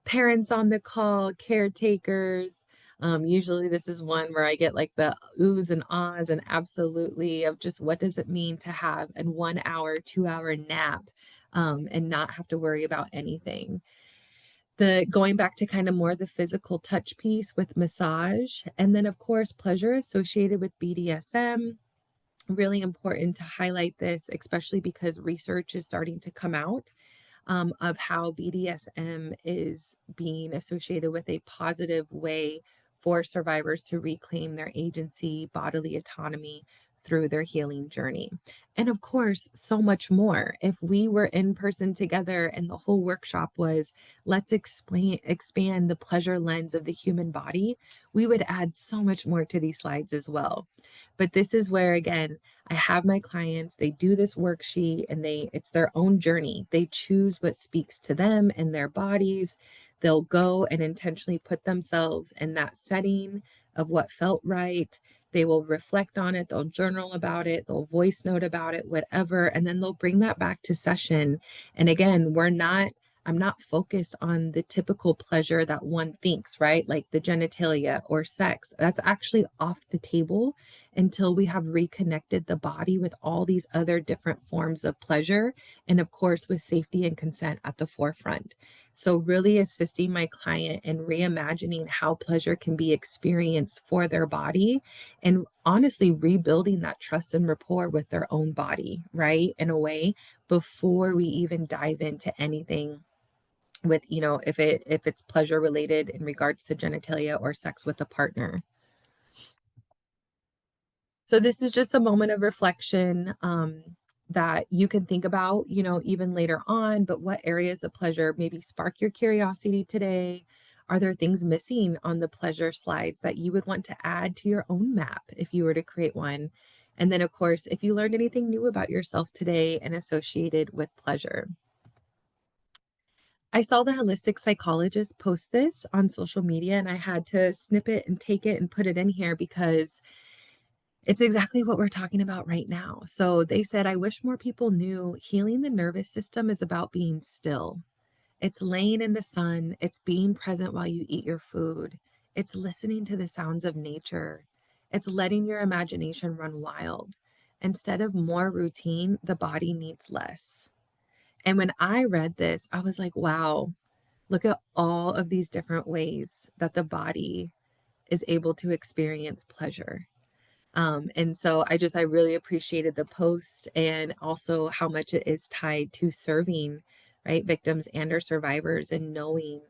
S1: parents on the call, caretakers. Usually this is one where I get like the oohs and ahs and absolutely of just what does it mean to have a 1 hour, 2 hour nap, and not have to worry about anything. The going back to kind of more the physical touch piece with massage, and then of course pleasure associated with BDSM. Really important to highlight this, especially because research is starting to come out of how BDSM is being associated with a positive way for survivors to reclaim their agency, bodily autonomy through their healing journey. And of course, so much more. If we were in person together and the whole workshop was, let's expand the pleasure lens of the human body, we would add so much more to these slides as well. But this is where, again, I have my clients, they do this worksheet and it's their own journey. They choose what speaks to them and their bodies. They'll go and intentionally put themselves in that setting of what felt right. They will reflect on it, they'll journal about it, they'll voice note about it, whatever, and then they'll bring that back to session. And again, I'm not focused on the typical pleasure that one thinks, right? Like the genitalia or sex. That's actually off the table until we have reconnected the body with all these other different forms of pleasure. And of course, with safety and consent at the forefront. So, really assisting my client in reimagining how pleasure can be experienced for their body and honestly rebuilding that trust and rapport with their own body, right? In a way, before we even dive into anything with, if it's pleasure related in regards to genitalia or sex with a partner. So this is just a moment of reflection that you can think about, even later on, but what areas of pleasure maybe spark your curiosity today? Are there things missing on the pleasure slides that you would want to add to your own map if you were to create one? And then, of course, if you learned anything new about yourself today and associated with pleasure. I saw the holistic psychologist post this on social media, and I had to snip it and take it and put it in here because it's exactly what we're talking about right now. So they said, I wish more people knew healing the nervous system is about being still. It's laying in the sun, it's being present while you eat your food, it's listening to the sounds of nature, it's letting your imagination run wild. Instead of more routine, the body needs less. And when I read this, I was like, wow, look at all of these different ways that the body is able to experience pleasure. And so I really appreciated the post and also how much it is tied to serving, right, victims and or survivors, and knowing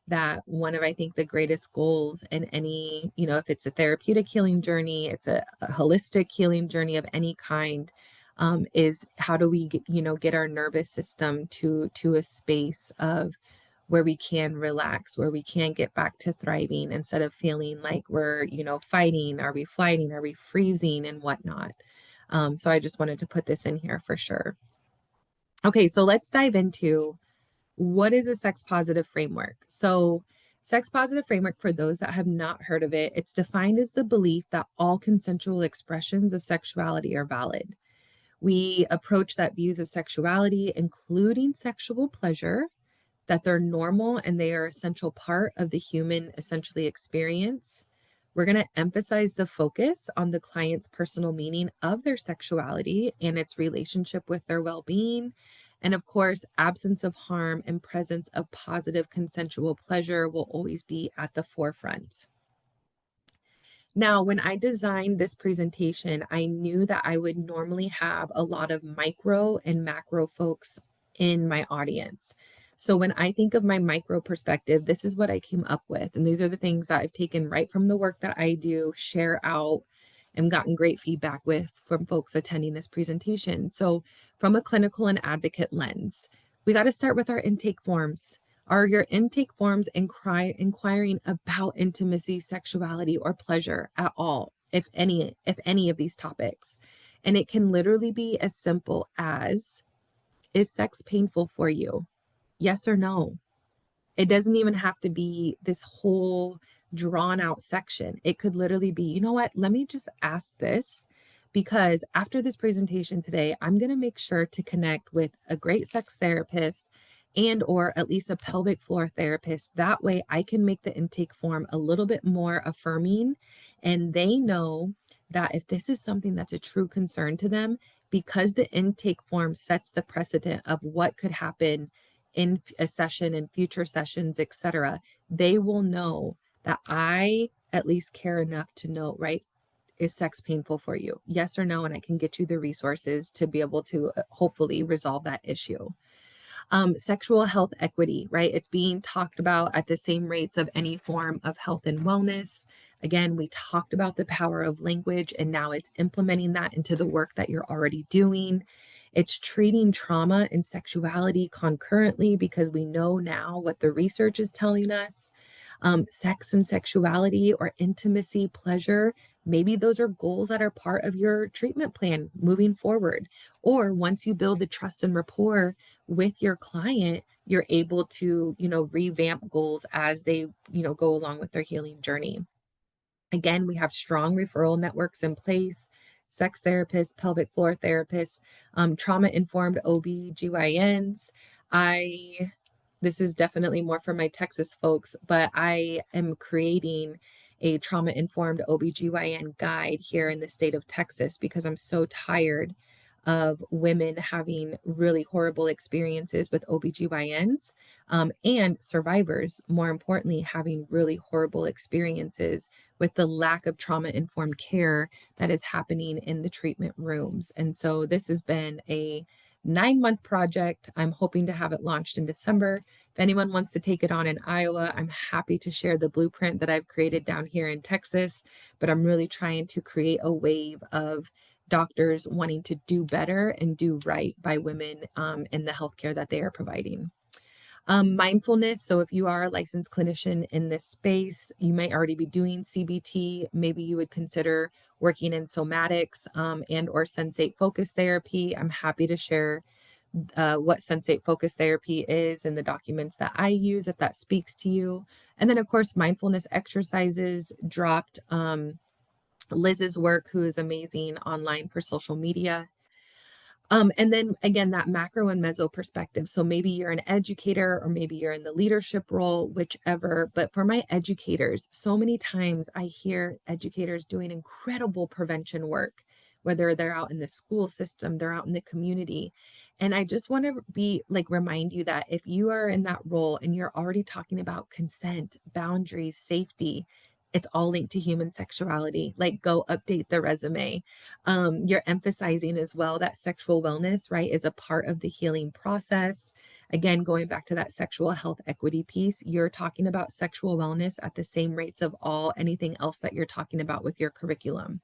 S1: that one of, I think, the greatest goals in any, if it's a therapeutic healing journey, it's a holistic healing journey of any kind, is how do we get our nervous system to a space of where we can relax, where we can get back to thriving instead of feeling like we're, fighting, are we flighting, are we freezing and whatnot. So I just wanted to put this in here for sure. Okay, so let's dive into what is a sex positive framework. So sex positive framework, for those that have not heard of it, it's defined as the belief that all consensual expressions of sexuality are valid. We approach that views of sexuality, including sexual pleasure, that they're normal and they are essential part of the human essentially experience. We're going to emphasize the focus on the client's personal meaning of their sexuality and its relationship with their well-being. And of course, absence of harm and presence of positive consensual pleasure will always be at the forefront. Now, when I designed this presentation, I knew that I would normally have a lot of micro and macro folks in my audience. So when I think of my micro perspective, this is what I came up with. And these are the things that I've taken right from the work that I do, share out, and gotten great feedback with from folks attending this presentation. So from a clinical and advocate lens, we got to start with our intake forms. Are your intake forms inquiring about intimacy, sexuality, or pleasure at all, if any of these topics? And it can literally be as simple as, is sex painful for you? Yes or no? It doesn't even have to be this whole drawn out section. It could literally be, you know what, let me just ask this, because after this presentation today, I'm going to make sure to connect with a great sex therapist and or at least a pelvic floor therapist. That way I can make the intake form a little bit more affirming, and they know that if this is something that's a true concern to them, because the intake form sets the precedent of what could happen in a session and future sessions, etc., they will know that I at least care enough to know, right? Is sex painful for you? Yes or no? And I can get you the resources to be able to hopefully resolve that issue. Sexual health equity, right? It's being talked about at the same rates of any form of health and wellness. Again, we talked about the power of language, and now it's implementing that into the work that you're already doing. It's treating trauma and sexuality concurrently, because we know now what the research is telling us. Sex and sexuality or intimacy, pleasure Maybe those are goals that are part of your treatment plan moving forward. Or once you build the trust and rapport with your client, you're able to, revamp goals as they, go along with their healing journey. Again, we have strong referral networks in place, sex therapists, pelvic floor therapists, trauma-informed OB/GYNs. This is definitely more for my Texas folks, but I am creating a trauma-informed OB/GYN guide here in the state of Texas because I'm so tired of women having really horrible experiences with OB/GYNs, and survivors, more importantly, having really horrible experiences with the lack of trauma-informed care that is happening in the treatment rooms. And so this has been a 9-month project. I'm hoping to have it launched in December. If anyone wants to take it on in Iowa, I'm happy to share the blueprint that I've created down here in Texas, but I'm really trying to create a wave of doctors wanting to do better and do right by women in the healthcare that they are providing. Mindfulness. So if you are a licensed clinician in this space, you might already be doing CBT. Maybe you would consider working in somatics and or sensate focus therapy. I'm happy to share what sensate focus therapy is and the documents that I use if that speaks to you. And then of course, mindfulness exercises dropped. Liz's work, who is amazing online for social media. And then again, that macro and meso perspective. So maybe you're an educator or maybe you're in the leadership role, whichever. But for my educators, so many times I hear educators doing incredible prevention work, whether they're out in the school system, they're out in the community. And I just want to remind you that if you are in that role and you're already talking about consent, boundaries, safety, it's all linked to human sexuality. Like, go update the resume. You're emphasizing as well that sexual wellness, right, is a part of the healing process. Again, going back to that sexual health equity piece, you're talking about sexual wellness at the same rates of anything else that you're talking about with your curriculum.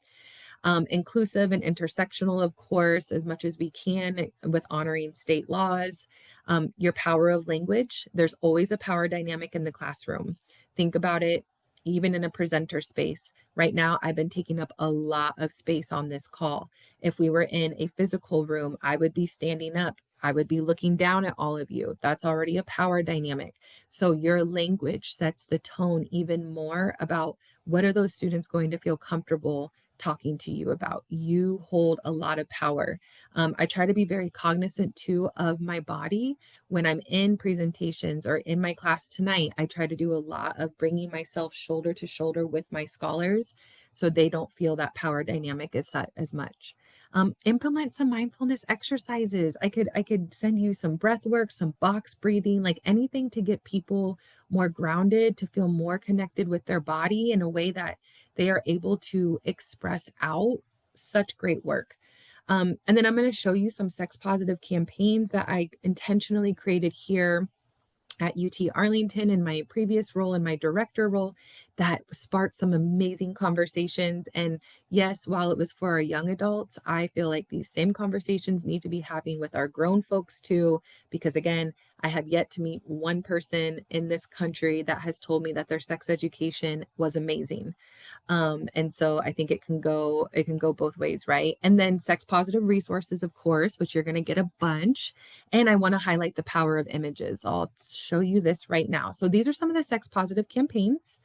S1: Inclusive and intersectional, of course, as much as we can with honoring state laws. Your power of language. There's always a power dynamic in the classroom. Think about it, even in a presenter space. Right now, I've been taking up a lot of space on this call. If we were in a physical room, I would be standing up. I would be looking down at all of you. That's already a power dynamic. So your language sets the tone even more about what are those students going to feel comfortable talking to you about. You hold a lot of power. I try to be very cognizant too of my body when I'm in presentations or in my class tonight. I try to do a lot of bringing myself shoulder to shoulder with my scholars so they don't feel that power dynamic as much. Implement some mindfulness exercises. I could send you some breath work, some box breathing, like anything to get people more grounded, to feel more connected with their body in a way that they are able to express out. Such great work. And then I'm going to show you some sex positive campaigns that I intentionally created here at UT Arlington in my previous role, in my director role, that sparked some amazing conversations. And yes, while it was for our young adults, I feel like these same conversations need to be having with our grown folks too, because again, I have yet to meet one person in this country that has told me that their sex education was amazing. And so I think it can go both ways, right? And then sex positive resources, of course, which you're going to get a bunch. And I want to highlight the power of images. I'll show you this right now. So these are some of the sex positive campaigns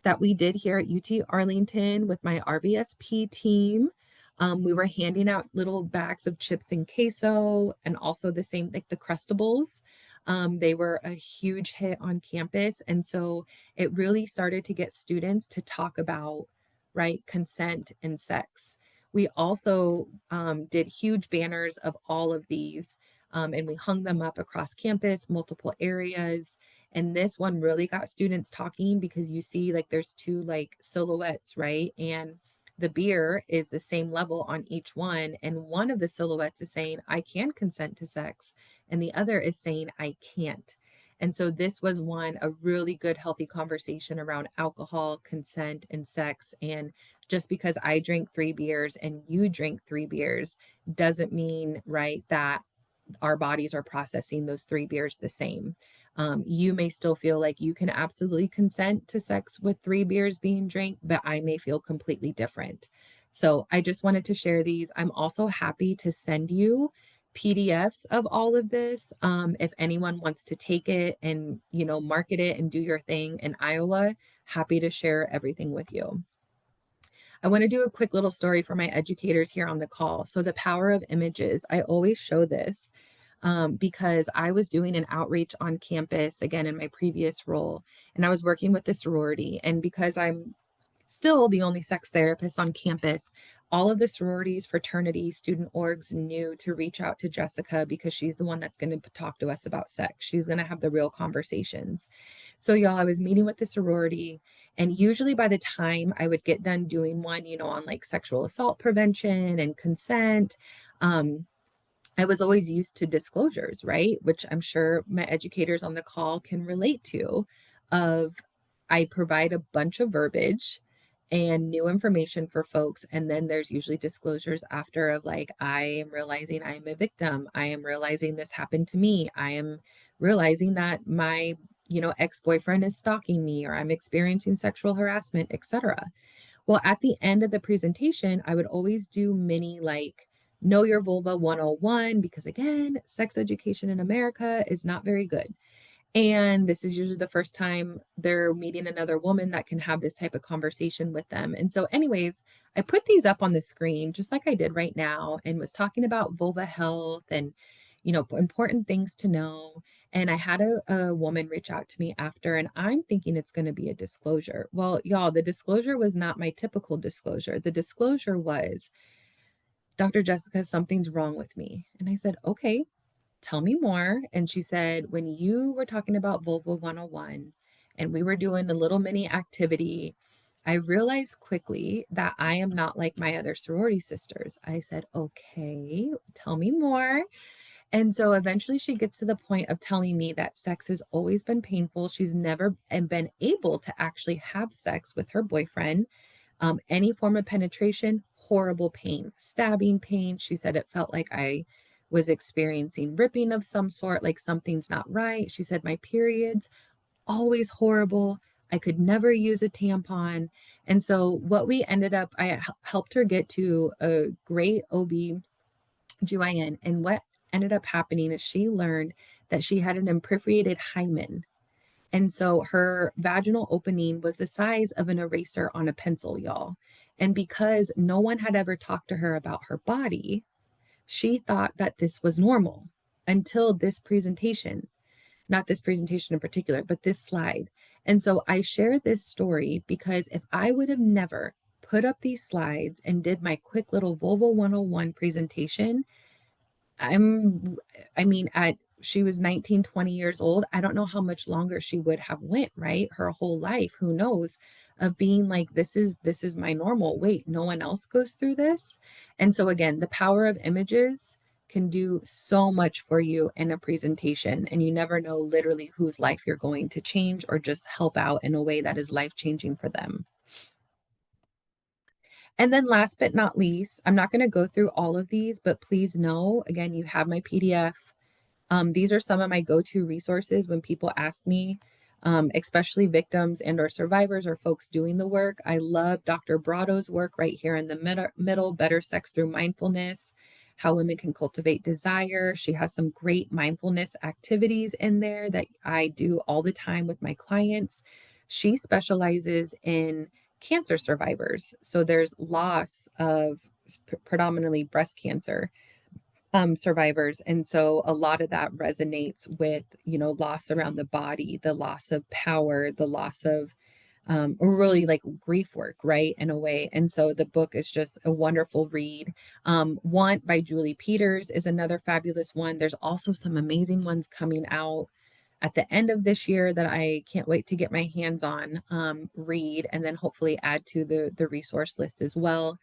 S1: that we did here at UT Arlington with my RVSP team. We were handing out little bags of chips and queso, and also the same, like the Crustables. They were a huge hit on campus. And so it really started to get students to talk about, right, consent and sex. We also did huge banners of all of these, and we hung them up across campus, multiple areas. And this one really got students talking because you see, like, there's two like silhouettes, right? And the beer is the same level on each one. And one of the silhouettes is saying, I can consent to sex. And the other is saying, I can't. And so this was a really good, healthy conversation around alcohol, consent, and sex. And just because I drink 3 beers and you drink 3 beers doesn't mean, right, that our bodies are processing those 3 beers the same. You may still feel like you can absolutely consent to sex with 3 beers being drank, but I may feel completely different. So I just wanted to share these. I'm also happy to send you PDFs of all of this. If anyone wants to take it and, market it and do your thing in Iowa, happy to share everything with you. I want to do a quick little story for my educators here on the call. So the power of images, I always show this because I was doing an outreach on campus, again, in my previous role, and I was working with the sorority. And because I'm still the only sex therapist on campus, all of the sororities, fraternities, student orgs knew to reach out to Jessica because she's the one that's going to talk to us about sex. She's going to have the real conversations. So, y'all, I was meeting with the sorority, and usually by the time I would get done doing one, on like sexual assault prevention and consent, I was always used to disclosures, right? Which I'm sure my educators on the call can relate to. Of I provide a bunch of verbiage and new information for folks, and then there's usually disclosures after of like, I am realizing I am a victim. I am realizing this happened to me. I am realizing that my, ex-boyfriend is stalking me, or I'm experiencing sexual harassment, etc. Well, at the end of the presentation, I would always do mini like know your vulva 101, because again, sex education in America is not very good. And this is usually the first time they're meeting another woman that can have this type of conversation with them. And so, anyways, I put these up on the screen just like I did right now and was talking about vulva health and, important things to know. And I had a woman reach out to me after, and I'm thinking it's going to be a disclosure. Well, y'all, the disclosure was not my typical disclosure. The disclosure was, Dr. Jessica, something's wrong with me. And I said, okay, tell me more. And she said, when you were talking about Vulva 101 and we were doing a little mini activity, I realized quickly that I am not like my other sorority sisters. I said, okay, tell me more. And so eventually she gets to the point of telling me that sex has always been painful. She's never been able to actually have sex with her boyfriend. Any form of penetration, horrible pain, stabbing pain. She said it felt like I was experiencing ripping of some sort, like something's not right. She said my periods, always horrible. I could never use a tampon. And so what we ended up, I helped her get to a great OB/GYN. And what ended up happening is she learned that she had an imperforated hymen. And so her vaginal opening was the size of an eraser on a pencil, y'all. And because no one had ever talked to her about her body, she thought that this was normal until this presentation, not this presentation in particular, but this slide. And so I share this story because if I would have never put up these slides and did my quick little Vulva 101 presentation, I mean, she was 19, 20 years old. I don't know how much longer she would have went, right? Her whole life, who knows, of being like, this is my normal. Wait, no one else goes through this. And so again, the power of images can do so much for you in a presentation, and you never know literally whose life you're going to change or just help out in a way that is life-changing for them. And then last but not least, I'm not going to go through all of these, but please know, again, you have my PDF. These are some of my go-to resources when people ask me, especially victims and or survivors or folks doing the work. I love Dr. Brado's work right here in the middle, Better Sex Through Mindfulness, How Women Can Cultivate Desire. She has some great mindfulness activities in there that I do all the time with my clients. She specializes in cancer survivors. So there's loss of predominantly breast cancer survivors. And so a lot of that resonates with, loss around the body, the loss of power, the loss of or really like grief work, right? In a way. And so the book is just a wonderful read. Want by Julie Peters is another fabulous one. There's also some amazing ones coming out at the end of this year that I can't wait to get my hands on, read, and then hopefully add to the resource list as well.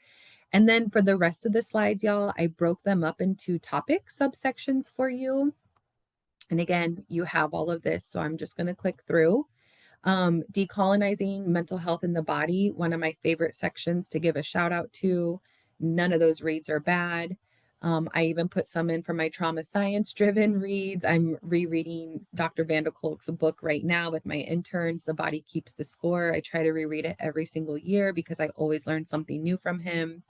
S1: And then for the rest of the slides, y'all, I broke them up into topic subsections for you. And again, you have all of this, so I'm just going to click through. Decolonizing mental health in the body, one of my favorite sections to give a shout out to. None of those reads are bad. I even put some in for my trauma science driven reads. I'm rereading Dr. Van der Kolk's book right now with my interns, The Body Keeps the Score. I try to reread it every single year because I always learn something new from him.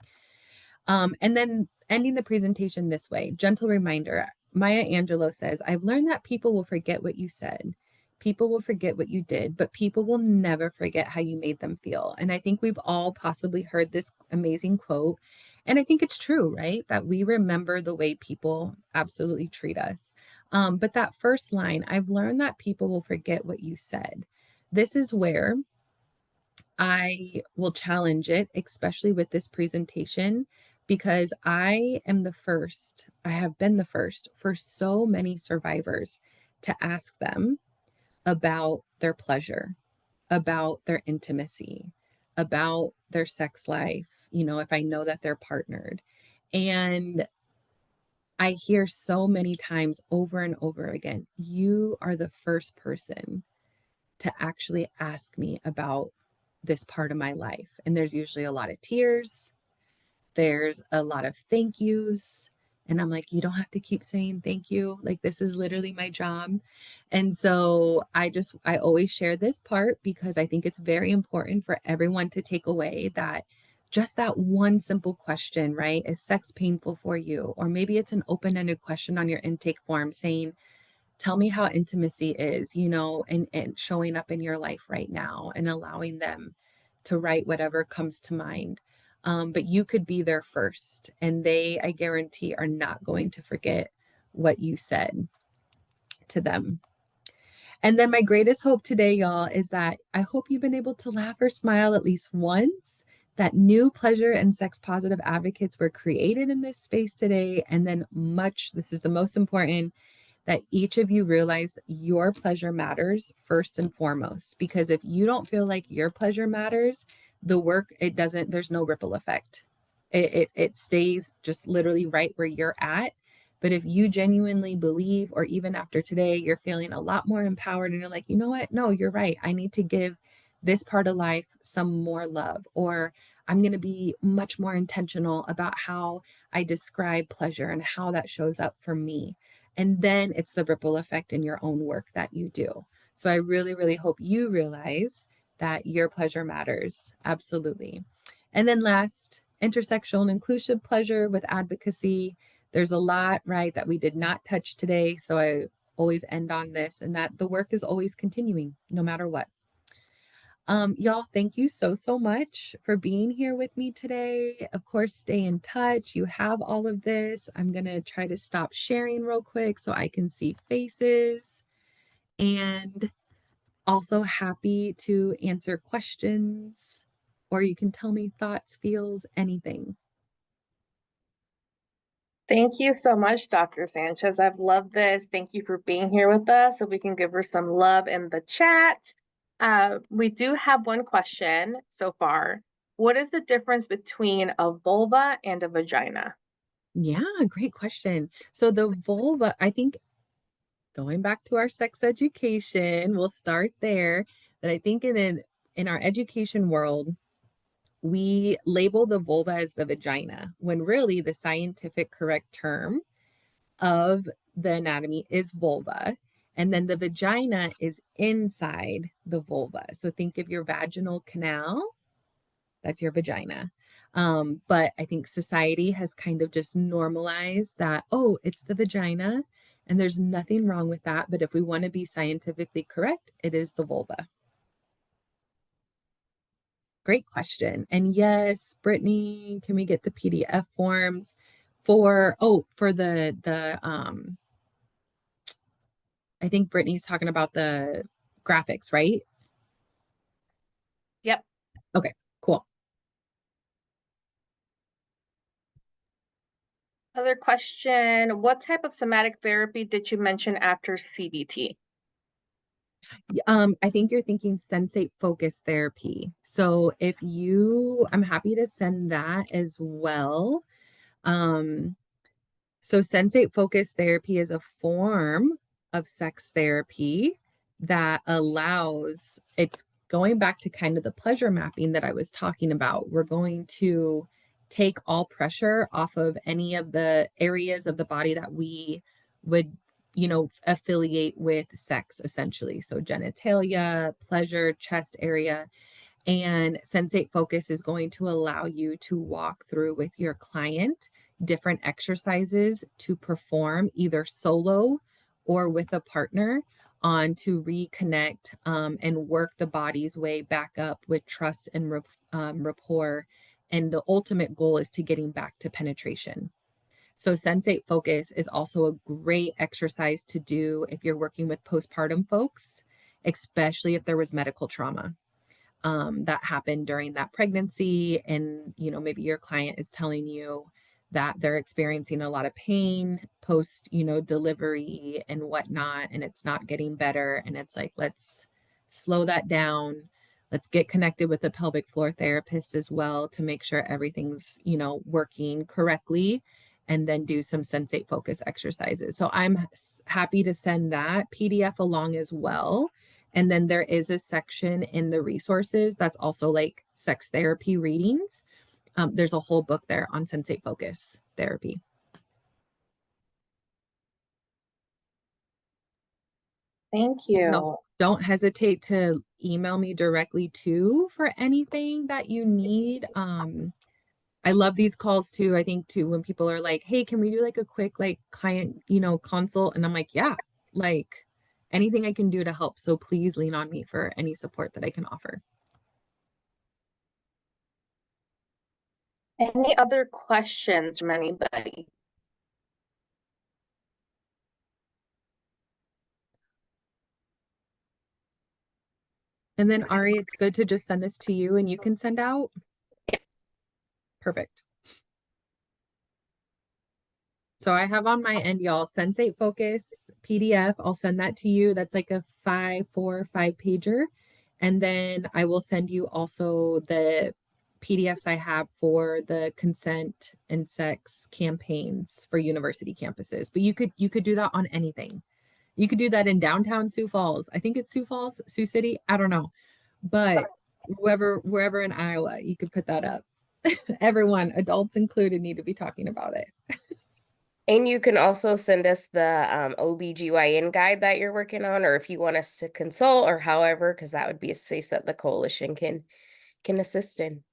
S1: And then ending the presentation this way, gentle reminder. Maya Angelou says, I've learned that people will forget what you said. People will forget what you did, but people will never forget how you made them feel. And I think we've all possibly heard this amazing quote. And I think it's true, right? That we remember the way people absolutely treat us. But that first line, I've learned that people will forget what you said. This is where I will challenge it, especially with this presentation, because I am the first, I have been the first for so many survivors to ask them about their pleasure, about their intimacy, about their sex life, if I know that they're partnered. And I hear so many times over and over again, you are the first person to actually ask me about this part of my life. And there's usually a lot of tears, there's a lot of thank yous. And I'm like, you don't have to keep saying thank you. Like, this is literally my job. And so I always share this part because I think it's very important for everyone to take away that just that one simple question, right? Is sex painful for you? Or maybe it's an open ended question on your intake form saying, tell me how intimacy is, and showing up in your life right now and allowing them to write whatever comes to mind. But you could be there first, and they, I guarantee, are not going to forget what you said to them. And then my greatest hope today, y'all, is that I hope you've been able to laugh or smile at least once, that new pleasure and sex positive advocates were created in this space today. And then this is the most important, that each of you realize your pleasure matters first and foremost. Because if you don't feel like your pleasure matters, the work, there's no ripple effect. It stays just literally right where you're at. But if you genuinely believe, or even after today, you're feeling a lot more empowered and you're like, you know what? No, you're right. I need to give this part of life some more love, or I'm going to be much more intentional about how I describe pleasure and how that shows up for me. And then it's the ripple effect in your own work that you do. So I really, really hope you realize that your pleasure matters. Absolutely. And then last, intersectional and inclusive pleasure with advocacy. There's a lot, right, that we did not touch today. So I always end on this, and that the work is always continuing no matter what. Y'all, thank you so, so much for being here with me today. Of course, stay in touch. You have all of this. I'm going to try to stop sharing real quick so I can see faces. And also happy to answer questions, or you can tell me thoughts, feels, anything.
S2: Thank you so much, Dr. Sanchez. I've loved this. Thank you for being here with us so we can give her some love in the chat. We do have one question so far. What is the difference between a vulva and a vagina?
S1: Yeah, great question. So the vulva, I think going back to our sex education, we'll start there. That I think in our education world, we label the vulva as the vagina, when really the scientific correct term of the anatomy is vulva. And then the vagina is inside the vulva. So think of your vaginal canal, that's your vagina. But I think society has kind of just normalized that, oh, it's the vagina. And there's nothing wrong with that. But if we want to be scientifically correct, it is the vulva. Great question. And yes, Brittany, can we get the PDF forms for the I think Brittany's talking about the graphics, right?
S2: Yep.
S1: Okay, cool.
S2: Other question, what type of somatic therapy did you mention after CBT?
S1: I think you're thinking sensate focus therapy. So I'm happy to send that as well. So sensate focus therapy is a form of sex therapy that it's going back to kind of the pleasure mapping that I was talking about. We're going to take all pressure off of any of the areas of the body that we would, affiliate with sex, essentially. So genitalia, pleasure, chest area. And Sensate Focus is going to allow you to walk through with your client different exercises to perform either solo or with a partner on to reconnect and work the body's way back up with trust and rapport. And the ultimate goal is to getting back to penetration. So Sensate Focus is also a great exercise to do if you're working with postpartum folks, especially if there was medical trauma that happened during that pregnancy. And, maybe your client is telling you that they're experiencing a lot of pain post, delivery and whatnot, and it's not getting better. And it's like, let's slow that down. Let's get connected with the pelvic floor therapist as well to make sure everything's, working correctly, and then do some Sensate Focus exercises. So I'm happy to send that PDF along as well. And then there is a section in the resources that's also like sex therapy readings. There's a whole book there on Sensate Focus therapy.
S2: Thank you.
S1: No, don't hesitate to email me directly too for anything that you need. I love these calls too. I think too, when people are like, hey, can we do like a quick like client, consult? And I'm like, yeah, like anything I can do to help. So please lean on me for any support that I can offer.
S2: Any other questions from anybody?
S1: And then Ari, it's good to just send this to you and you can send out.
S2: Yes.
S1: Perfect. So I have on my end, y'all, Sensate Focus PDF. I'll send that to you. That's like a 5 pager. And then I will send you also the PDFs I have for the consent and sex campaigns for university campuses. But you could do that on anything. You could do that in downtown Sioux Falls. I think it's Sioux Falls, Sioux City. I don't know. But wherever in Iowa, you could put that up. Everyone, adults included, need to be talking about it.
S3: And you can also send us the OBGYN guide that you're working on, or if you want us to consult or however, because that would be a space that the coalition can assist in.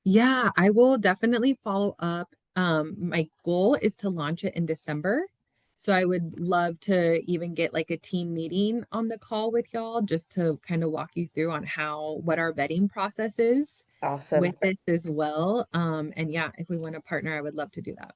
S1: Yeah, I will definitely follow up. My goal is to launch it in December. So I would love to even get like a team meeting on the call with y'all just to kind of walk you through on what our vetting process is
S3: Awesome.
S1: with this as well. And yeah, if we want to partner, I would love to do that.